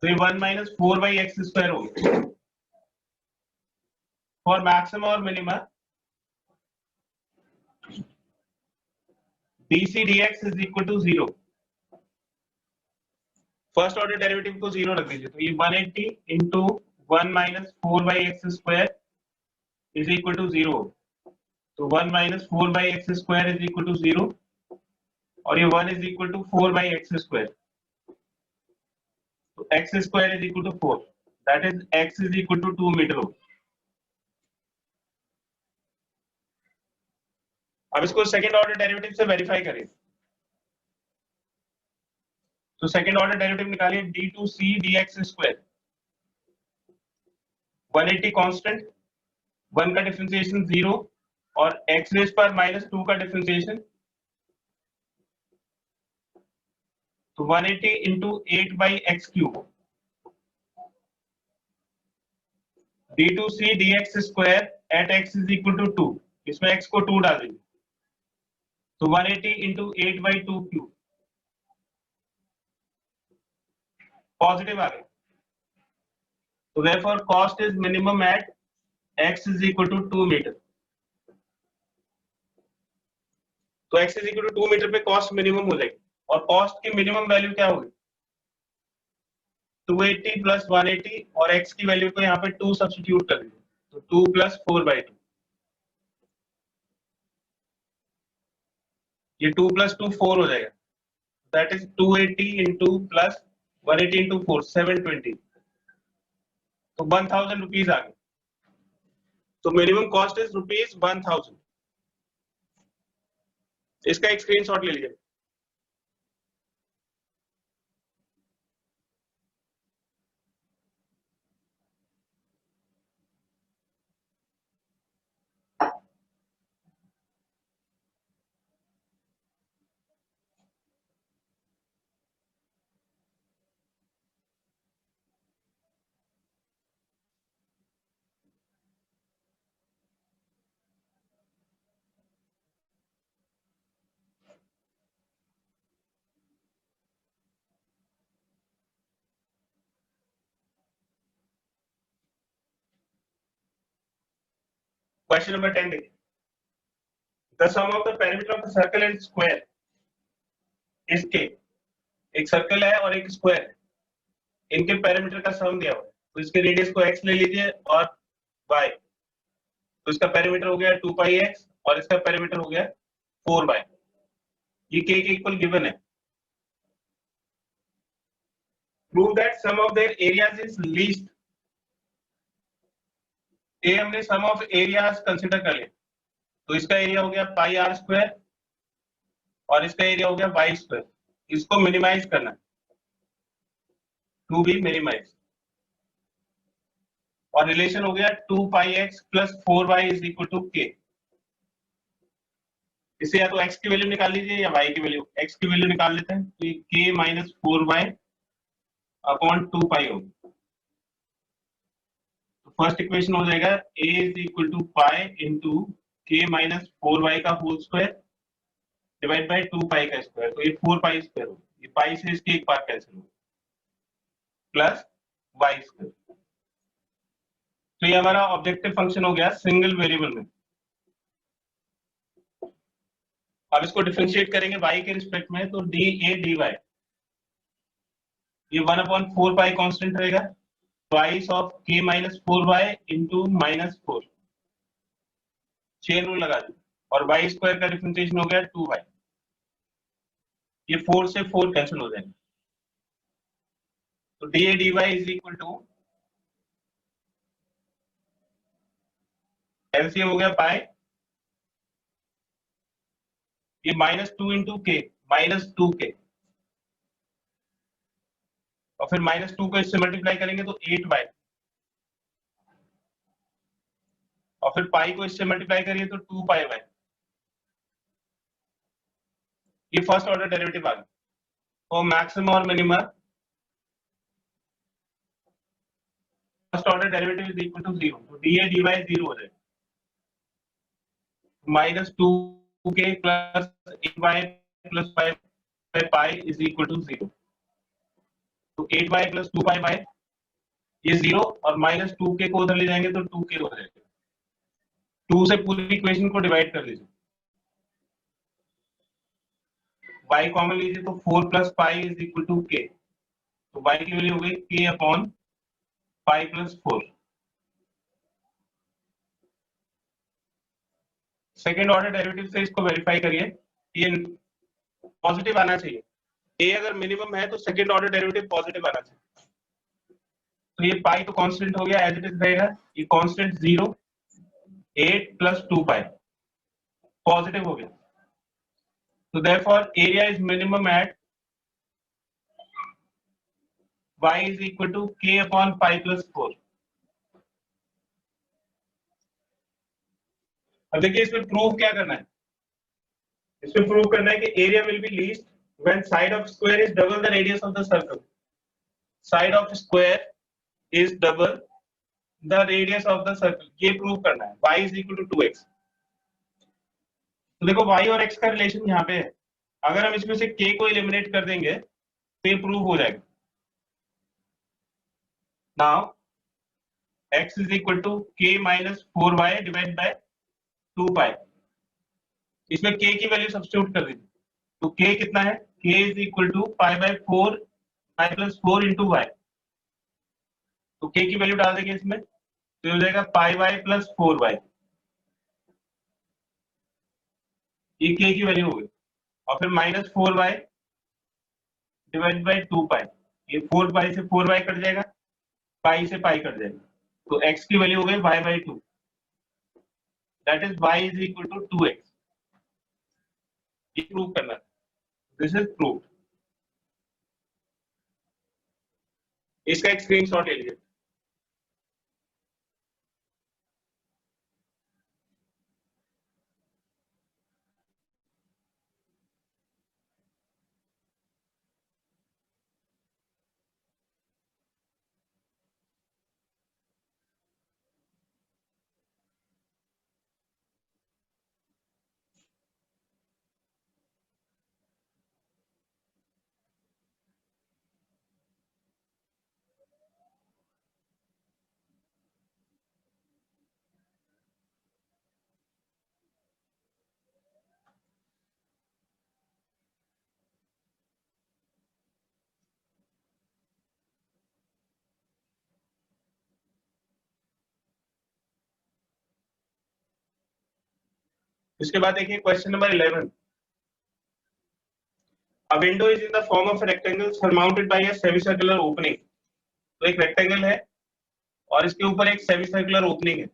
तो ये 1 - 4/x² हो गया। फॉर मैक्सिमम और minimum dc dx is equal to 0, first order derivative को 0 रख दीजिए, तो ये 180 into 1 - 4/x² is equal to 0, तो 1 - 4/x² इज इक्वल टू 0 और ये 1 इज इक्वल टू 4/x², तो x² is equal to 4 that is x is equal to 2 metre हो। अब इसको सेकंड ऑर्डर डेरिवेटिव से वेरीफाई करिए, तो सेकंड ऑर्डर डेरिवेटिव निकालिए d2c dx², 180 कांस्टेंट, 1 का डिफरेंशिएशन 0 और x रेज पर -2 का डिफरेंशिएशन, तो 180 into 8/x³ d2c dx² at x is equal to 2, इसमें x को 2 डाल दीजिए, तो 180 इंटू 8/2³ पॉजिटिव आ गया, तो therefore cost is minimum at x is equal to 2 metre, तो x is equal to 2 metre पे कॉस्ट मिनिमम हो जाएगी और कॉस्ट की मिनिमम वैल्यू क्या होगी 280 प्लस 180 और x की वैल्यू को यहाँ पे 2 सब्स्टिट्यूट कर दीजिए, तो 2 प्लस 4/2, ये 2 प्लस 2 4 हो जाएगा, that is 280 into plus 180 into 4 720, तो 1000 रुपीज आ गए, तो मिनिमम कॉस्ट इज ₹1000। इसका एक स्क्रीनशॉट ले लीजिए। Question number 10 देखिए, the sum of the perimeter of the circle and square is k, एक सर्कल है और एक स्क्वायर है, इनके पैरामीटर का सम दिया हुआ है, तो इसके रेडियस को x ले लीजिए और y, तो इसका पैरामीटर हो गया 2πx और इसका पैरामीटर हो गया 4y, ये k के इक्वल गिवन है। Prove that sum of their areas is least, ये हमने सम ऑफ एरियाज कंसीडर कर लिया, तो इसका एरिया हो गया πr² और इसका एरिया हो गया y², इसको मिनिमाइज करना है टू बी मिनिमाइज, और रिलेशन हो गया 2πx plus 4y is equal to k, इसे या तो x की वैल्यू निकाल लीजिए या y की वैल्यू, x की वैल्यू निकाल लेते हैं, तो k - 4y अपॉन 2π होगा, तो फर्स्ट इक्वेशन हो जाएगा a is equal to pi into k - 4y का होल स्क्वायर डिवाइड बाय 2π का स्क्वायर, तो ये 4π² होगा, ये पाई से इसके एक बार कैंसिल होगा, प्लस y², तो ये हमारा ऑब्जेक्टिव फंक्शन हो गया सिंगल वेरिएबल में। अब इसको डिफरेंशिएट करेंगे y के रिस्पेक्ट में, तो dA dy ये 1/4π कांस्टेंट रहेगा, twice of k - 4y into -4, chain rule लगा दो, और y स्क्वायर का डिफरेंशिएशन हो गया 2y। ये 4 से 4 कैंसिल हो जाएंगे, तो dA dy is equal to LCM हो गया पाई, ये -2 इंटू के, -2k, और फिर -2 को इससे मल्टीप्लाई करेंगे तो 8y, और फिर पाई को इससे मल्टीप्लाई करिए तो 2πy। ये फर्स्ट ऑर्डर डेरिवेटिव आ गया। तो मैक्सिमम और minimum, first order derivative is equal to 0, तो dA dy 0 हो जाएगा, -2k plus 8y plus 5 pi is equal to 0। तो 8y प्लस 2πy ये 0, और -2k को उधर ले जाएंगे तो 2k हो जाएगा। 2 से पूरी इक्वेशन को डिवाइड कर लीजिए, y कॉमन लीजिए तो 4 plus pi is equal to k, तो y की वैल्यू हो गई k upon pi plus 4। Second order derivative से इसको वेरीफाई करिए, ये पॉजिटिव आना चाहिए। a अगर मिनिमम है तो सेकेंड ऑर्डर डेरिवेटिव पॉजिटिव आना चाहिए। तो ये पाई तो कांस्टेंट हो गया, एज इट इज रहेगा, ये कांस्टेंट 0, 8 प्लस 2 पाई पॉजिटिव हो गया। So therefore area is minimum at y is equal to k upon pi plus 4। अब देखिए इसमें प्रूव क्या करना है, इसमें प्रूव करना है कि area will be least when side of square is double the radius of the circle. Side of square is double the radius of the circle, ये प्रूव करना है। y is equal to 2x। तो देखो y और x का relation यहाँ पे है, अगर हम इसमें से k को एलिमिनेट कर देंगे तो ये प्रूव हो जाएगा। Now x is equal to k minus 4y divided by 2 पाई, इसमें k की वैल्यू सब्स्टिट्यूट कर दीजिए, तो k कितना है, k is equal to pi by 4 y plus 4 into y, तो k की वैल्यू डाल देंगे इसमें तो हो जाएगा पाई y plus 4y, ये k की वैल्यू हो गई, और फिर माइनस 4y डिवाइड बाय 2 पाई, ये 4 पाई से 4y कट जाएगा, पाई से पाई कट जाएगा, तो x की वैल्यू हो गई y by 2, that is y is equal to 2x। ये प्रूव करना है, दिस इज प्रूव। इसका एक स्क्रीनशॉट ले लीजिए। इसके बाद देखिए question number 11। A window is in the form of a rectangle surmounted by a semicircular opening। तो एक रेक्टेंगल है और इसके ऊपर एक सेमीसर्कुलर ओपनिंग है।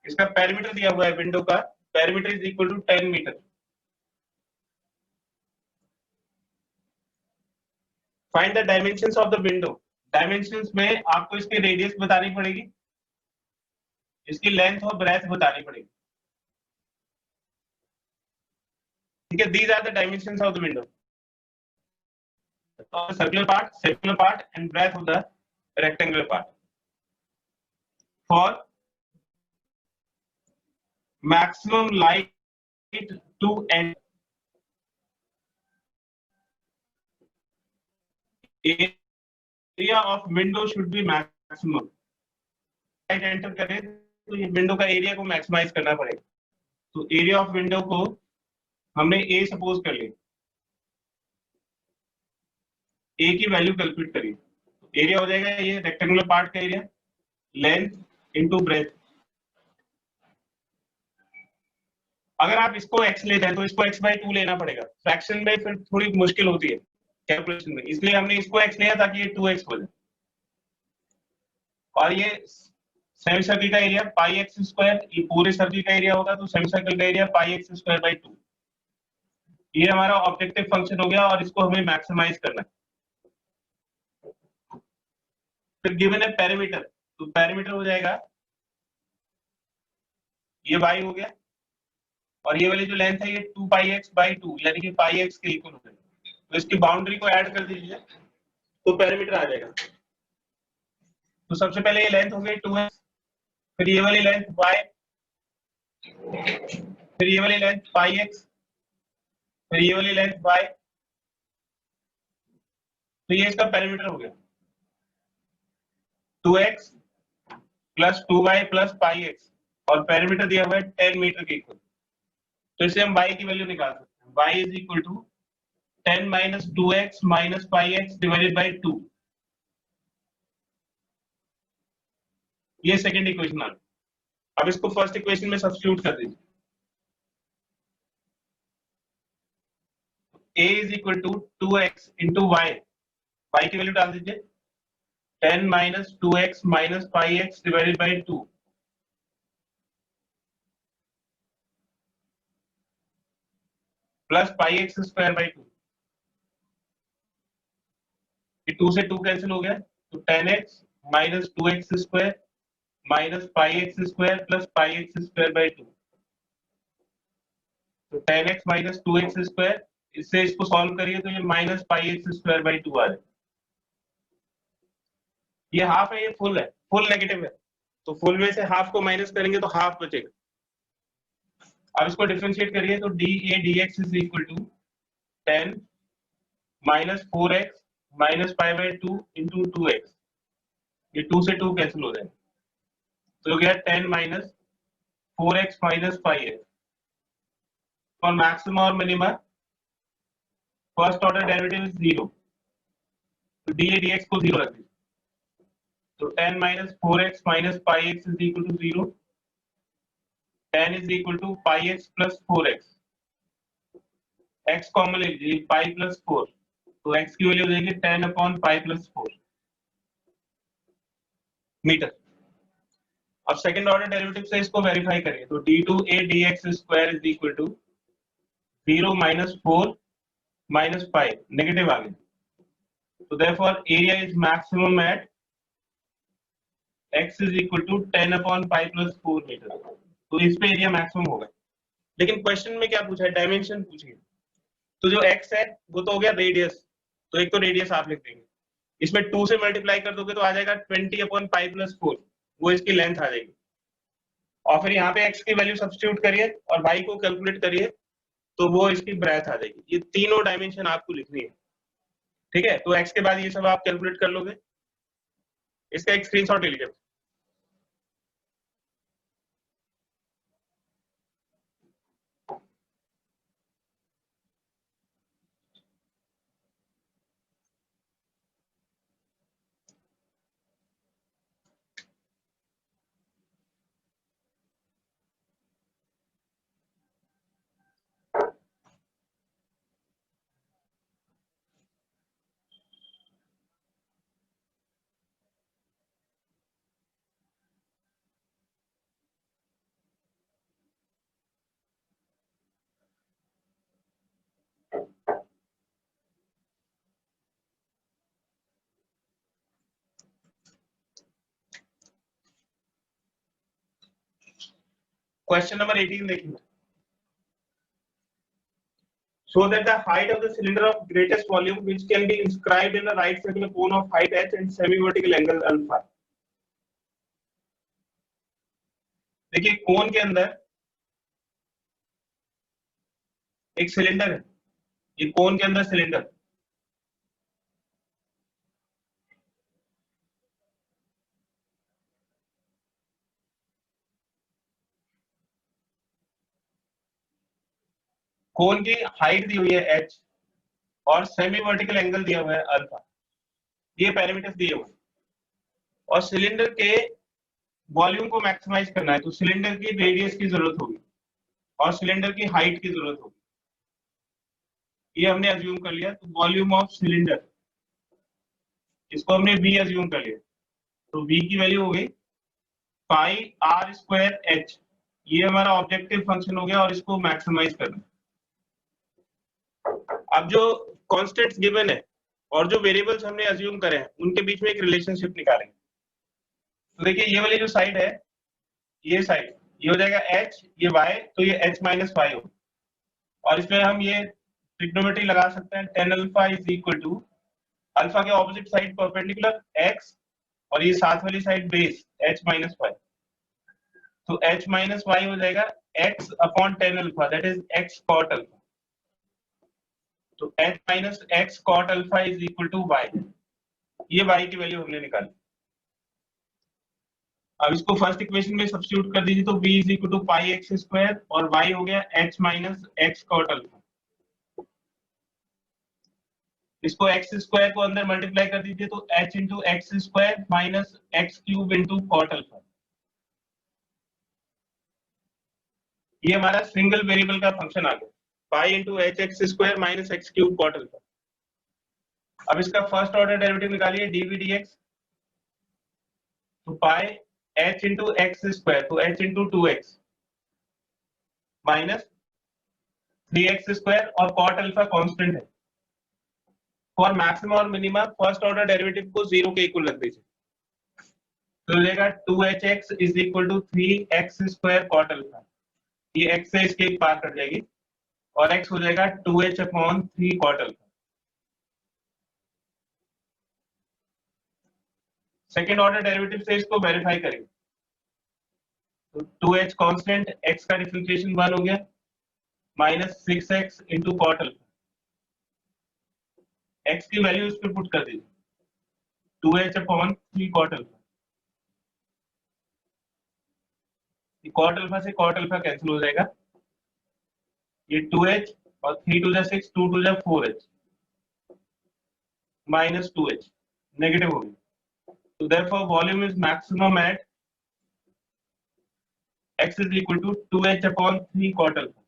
इसका पेरीमीटर दिया हुआ है विंडो का, perimeter is equal to 10 metre. Find the dimensions of the window. Dimensions में आपको इसकी रेडियस बतानी पड़ेगी, इसकी लेंथ और ब्रेथ बतानी पड़ेगी, ठीक है। These are the dimensions of the window, circular part and breadth of the rectangular part। For maximum light to enter, area of window should be maximum। Light enter करे तो ये विंडो का area को maximise करना पड़ेगा। तो area of window को हमने ए सपोज कर लिया, ए की वैल्यू कैलकुलेट करिए, एरिया हो जाएगा ये रेक्टेंगुलर पार्ट का एरिया, लेंथ इनटू ब्रेथ, अगर आप इसको x लेते हैं तो इसको x/2 लेना पड़ेगा, फ्रैक्शन में फिर थोड़ी मुश्किल होती है कैलकुलेशन में, इसलिए हमने इसको x लिया ताकि ये 2x हो जाए। और ये सेमी सर्किल का एरिया पाई एक्स स्क्वायर, ये पूरे सर्किल का एरिया होगा तो सेमी सर्किल का area pi x square by 2। ये हमारा ऑब्जेक्टिव फंक्शन हो गया और इसको हमें मैक्सिमाइज करना है। फिर गिवन है पैरामीटर, तो पैरामीटर हो जाएगा ये y हो गया और ये वाली जो लेंथ है ये 2 पाई एक्स बाई 2 यानी कि पाई एक्स के इक्वल हो जाएगा। तो इसकी बाउंड्री को ऐड कर दीजिए तो पैरामीटर आ जाएगा। तो सबसे पहले ये लेंथ हो गई 2x, फिर ये वाली लेंथ y, फिर ये वाली लेंथ पाई एक्स, फिर ये वाली लेंथ y, तो ये इसका पैरामीटर हो गया 2x plus 2y plus pi x और पैरामीटर दिया हुआ है 10 मीटर के इक्वल। तो इससे हम y की वैल्यू निकाल सकते हैं, y is equal to 10 minus 2x minus pi x divided by 2। ये सेकंड इक्वेशन आ गई। अब इसको फर्स्ट इक्वेशन में सब्स्टिट्यूट कर दीजिए। a is equal to 2x into y, y की वैल्यू डाल दीजिए 10 minus 2x minus pi x divided by 2 plus pi x square by 2। ये 2 से 2 कैंसिल हो गया तो 10x minus 2x square minus pi x square plus pi x square by 2। तो 10x minus 2x square, इससे इसको सॉल्व करिए तो ये minus pi x square by 2 आ जाए। ये हाफ है, ये फुल है, फुल नेगेटिव है, तो फुल में से हाफ को माइनस करेंगे तो हाफ बचेगा। अब इसको डिफरेंशिएट करिए तो d a d x is equal to 10 minus 4x minus pi by 2 into 2x। ये 2 से 2 कैंसिल हो जाएगा तो हो गया 10 minus 4x minus pi x. For maxima और minima first order derivative is 0, तो डी ए डी एक्स को 0 रख दीजिए। तो 10 minus 4x minus pi x is equal to 0, 10 is equal to pi x plus 4x, x common ले लीजिए पाई plus 4, तो x की वैल्यू हो जाएगी 10 अपॉन पाई प्लस 4 मीटर। अब सेकंड ऑर्डर डेरिवेटिव से इसको वेरीफाई करिए तो d2a dx square is equal to 0 minus 4 minus pi, negative आ गया, तो therefore area is maximum at x is equal to 10 upon pi plus 4 metre. तो इस पे एरिया मैक्सिमम होगा। लेकिन क्वेश्चन में क्या पूछा है, डायमेंशन पूछी है, तो जो x है वो तो हो गया रेडियस, तो एक तो रेडियस आप लिख देंगे, इसमें 2 से मल्टीप्लाई कर दोगे तो आ जाएगा 20 अपॉन पाई प्लस 4, वो इसकी लेंथ आ जाएगी। और फिर यहाँ पे x की वैल्यू सब्स्टिट्यूट करिए और y को कैलकुलेट करिए तो वो इसकी ब्रेथ आ जाएगी। ये तीनों डायमेंशन आपको लिखनी है, ठीक है। तो x के बाद ये सब आप कैलकुलेट कर लोगे, इसका एक स्क्रीनशॉट ले लीजिए। क्वेश्चन नंबर 18 देखिए। So that the height of the cylinder of greatest volume which can be inscribed in the right circular cone of height h and semi-vertical angle alpha। देखिए कोन के अंदर एक सिलेंडर है, ये कोन के अंदर सिलेंडर, कोन की हाइट दी हुई है h और सेमी वर्टिकल एंगल दिया हुआ है अल्फा, ये पैरामीटर्स दिए हुए हैं। और सिलेंडर के वॉल्यूम को मैक्सिमाइज करना है तो सिलेंडर की रेडियस की जरूरत होगी, और सिलेंडर की हाइट की जरूरत होगी। ये हमने अज्यूम कर लिया, तो वॉल्यूम ऑफ सिलेंडर इसको हमने v अज्यूम कर लिया, तो v की वैल्यू हो गई पाई आर स्क्वायर एच। ये हमारा ऑब्जेक्टिव फंक्शन हो गया और इसको मैक्सिमाइज करना। अब जो कॉन्स्टेंट्स गिवन है और जो वेरिएबल्स हमने अज्यूम करे हैं उनके बीच में एक रिलेशनशिप निकालेंगे। तो देखिए ये वाली जो साइड है, ये साइड ये हो जाएगा h, ये y, तो ये h माइनस y हो, और इसमें हम ये ट्रिग्नोमेट्री लगा सकते हैं। tan alpha is equal to alpha के ऑपोजिट साइड परपेंडिकुलर x और ये साथ वाली side base h minus y, तो h माइनस y हो जाएगा x upon tan alpha, that is x cot alpha. तो h minus x cot alpha is equal to y, ये y की वैल्यू हमने निकाली। अब इसको फर्स्ट इक्वेशन में सब्स्टिट्यूट कर दीजिए, तो v is equal to pi x square और y हो गया h minus x cot alpha. इसको x स्क्वायर को अंदर मल्टीप्लाई कर दीजिए, तो h into x square minus x cube into cot alpha. ये हमारा सिंगल वेरिएबल का फंक्शन आ गया, pi into h x square minus x cube cot alpha. अब इसका फर्स्ट ऑर्डर डेरिवेटिव निकालिए डीवी डीएक्स, तो pi h into x square, तो h into 2x minus 3x square और cot अल्फा कांस्टेंट है। फॉर मैक्सिमम और minimum first order derivative को 0 के इक्वल रख दीजिए, तो हो जाएगा 2hx is equal to 3x square cot alpha. ये x से इसके पार कट जाएगी और x हो जाएगा 2h upon 3 cot alpha. Second order derivative से इसको वेरीफाई करेंगे, तो 2h कांस्टेंट, x का डिफरेंशिएशन 1 हो गया, minus 6x into cot alpha. x की वैल्यू इस पे पुट कर दीजिए, 2h upon 3 cot alpha. cot alpha से cot अल्फा कैंसिल हो जाएगा, ये 2h और 3 टू जा 6, 2 टू जा 4h माइनस 2h नेगेटिव हो गई। So therefore volume is maximum at x is equal to 2h upon 3 cot alpha.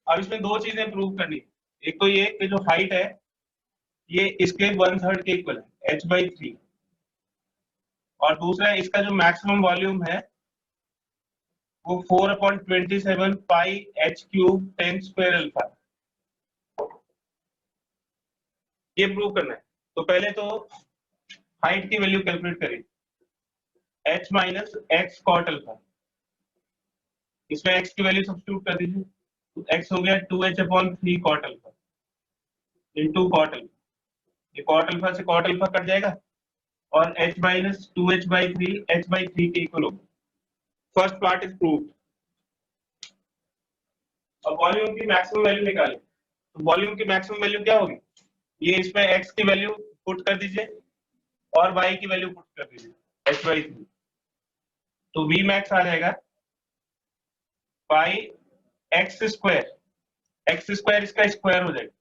अब इसमें दो चीजें प्रूव करनी है, एक तो ये कि जो हाइट है ये इसके 1/3 के इक्वल है h/3, और दूसरा इसका जो मैक्सिमम वॉल्यूम है वो 4/27 pi h cube 10 square alpha. ये प्रूव करना है, तो पहले तो हाइट की वैल्यू कैलकुलेट करिए, h माइनस एक्स कॉट अल्फा, इसमें x की वैल्यू सब्स्टिट्यूट कर दीजिए, तो x हो गया 2h upon 3 cot alpha into cot alpha. ये कॉट अल्फा से कॉट अल्फा कट जाएगा और h माइनस 2h/3 h/3 के इक्वल होगा। First part is proved. अब वॉल्यूम की मैक्सिमम वैल्यू निकालें, तो वॉल्यूम की मैक्सिमम वैल्यू क्या होगी, ये इसमें x की वैल्यू पुट कर दीजिए और y की वैल्यू पुट कर दीजिए h/3, तो v मैक्स आ जाएगा पाई एक्स स्क्वायर इसका स्क्वायर हो जाएगा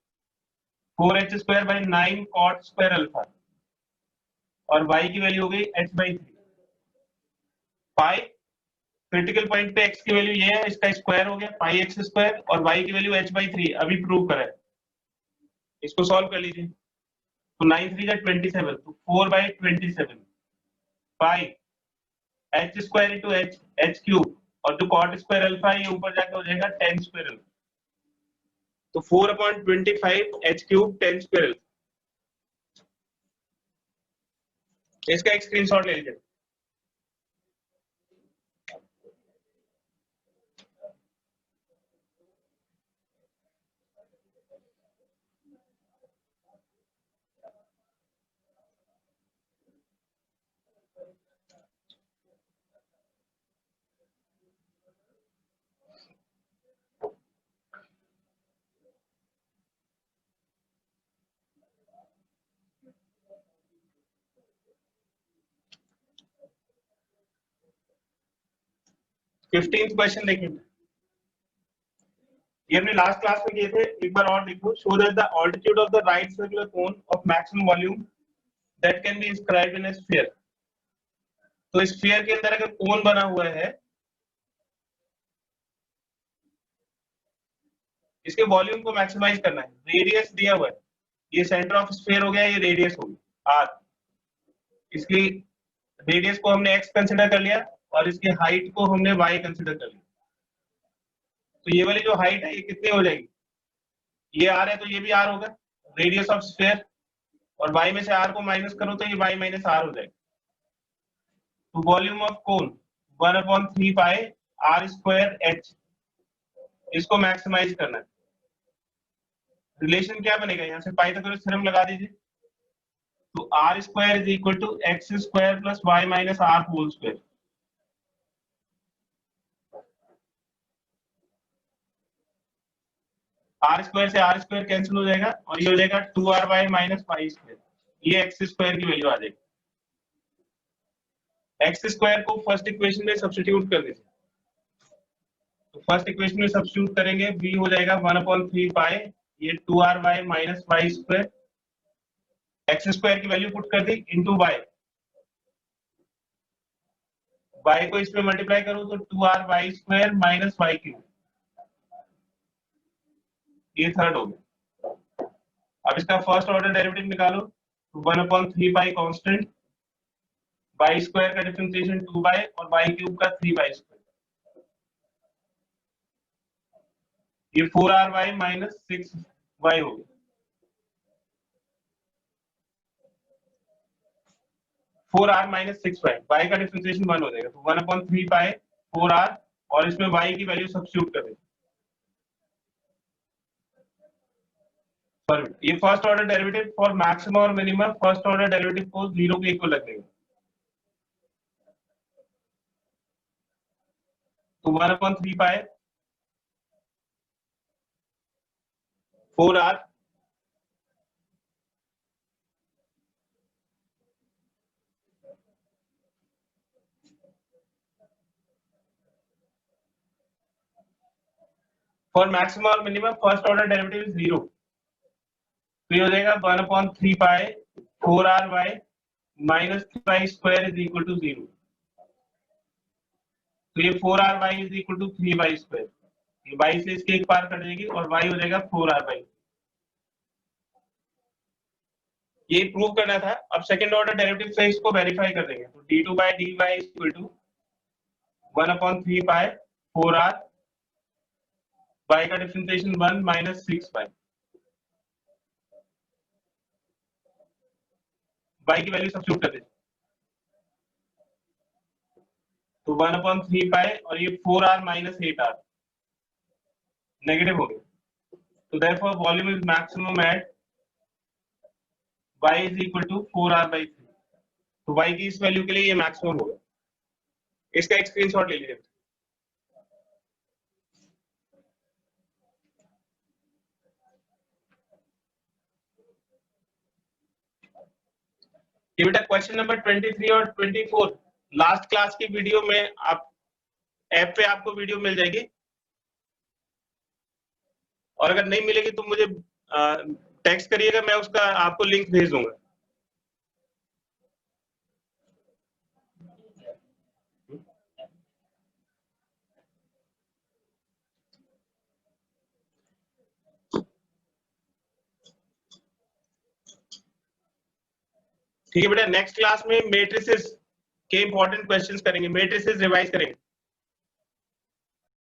4h square by 9 cot square alpha, और y की वैल्यू हो गई h/3 पाई। क्रिटिकल पॉइंट पे x की वैल्यू ये है, इसका स्क्वायर हो गया पाई एक्स स्क्वायर और y की वैल्यू h/3 अभी प्रूव करा है। इसको सॉल्व कर लीजिए, तो 9 3 जा 27, तो 4/27 pi h square into h cube, और जो कॉट स्क्वायर अल्फा है ये ऊपर जाके हो जाएगा 10 स्क्वायर अल्फा, तो 4/25 h क्यूब 10 स्क्वायर अल्फा। इसका एक स्क्रीनशॉट ले लीजिए। फिफ्टींथ क्वेश्चन देखिए, ये हमने लास्ट क्लास में किए थे, एक बार और देखो। Show that the altitude of the right circular cone of maximum volume that can be inscribed in a sphere. तो स्फीयर के अंदर अगर कोन बना हुआ है इसके वॉल्यूम को मैक्सिमाइज करना है। रेडियस दिया हुआ है, ये सेंटर ऑफ स्फीयर हो गया, ये रेडियस हो गया r। इसकी रेडियस को हमने x कंसीडर कर लिया और इसकी हाइट को हमने y कंसीडर कर लिया। तो ये वाली जो हाइट है ये कितनी हो जाएगी, ये r है तो ये भी r होगा, रेडियस ऑफ स्फीयर, और y में से r को माइनस करो तो ये y माइनस r हो जाएगा। तो volume of cone 1/3 pi r square h, इसको मैक्सिमाइज करना है। रिलेशन क्या बनेगा, यहाँ से पाइथागोरस थ्योरम लगा दीजिए। तो r square is equal to x square plus y minus r whole square. r square से r स्क्वायर कैंसिल हो जाएगा और ये हो जाएगा 2ry माइनस y स्क्वायर, ये x स्क्वायर की वैल्यू आ जाएगी। x स्क्वायर को फर्स्ट इक्वेशन में सब्स्टिट्यूट कर दीजिए। तो फर्स्ट इक्वेशन में सब्स्टिट्यूट करेंगे, v हो जाएगा 1/3 पाई ये 2ry minus y square, x square की वैल्यू पुट कर दी इनटू y, y को इसमें मल्टीप्लाई करो तो 2ry square minus y cube, ये थर्ड हो गया। अब इसका फर्स्ट ऑर्डर डेरिवेटिव निकालो, तो 1/3 पाई कांस्टेंट, y स्क्वायर का डिफरेंशिएशन 2y और y क्यूब का 3y स्क्वायर, ये 4ry माइनस 6y हो गया। 4r माइनस 6y, y का डिफरेंशिएशन 1 हो जाएगा, तो 1/3 पाई 4r और इसमें y की वैल्यू सब्स्टिट्यूट कर देंगे। ये first order derivative for maximum और मिनिमम, फर्स्ट ऑर्डर डेरिवेटिव को 0 के इक्वल रख देंगे। तो 1/3 पाई 4r फॉर मैक्सिमम और minimum, first order derivative is 0, तो ये हो जाएगा 1/3 pi 4ry minus 3y square is equal to 0। तो ये 4ry is equal to 3y square, ये y से इसके एक पार कट जाएगी और y हो जाएगा 4ry। ये प्रूव करना था। अब सेकंड ऑर्डर डेरिवेटिव से इसको वेरीफाई कर देंगे, तो d2 by dy is equal to 1/3 pi 4r, y का डिफरेंशिएशन 1 माइनस 6y, y की वैल्यू सब्स्टिट्यूट कर दीजिए, तो 1/3 पाई और ये 4r माइनस 8r नेगेटिव हो गया। तो therefore volume is maximum at y is equal to 4r/3। तो y की इस वैल्यू के लिए ये मैक्सिमम होगा। इसका एक स्क्रीनशॉट ले लीजिए। ये बेटा क्वेश्चन नंबर 23 और 24 लास्ट क्लास की वीडियो में, आप ऐप पे आपको वीडियो मिल जाएगी, और अगर नहीं मिलेगी तो मुझे टेक्स्ट करिएगा, मैं उसका आपको लिंक भेज दूंगा। ठीक है बेटा, नेक्स्ट क्लास में मैट्रिसेस के इंपॉर्टेंट क्वेश्चंस करेंगे, मैट्रिसेस रिवाइज करेंगे।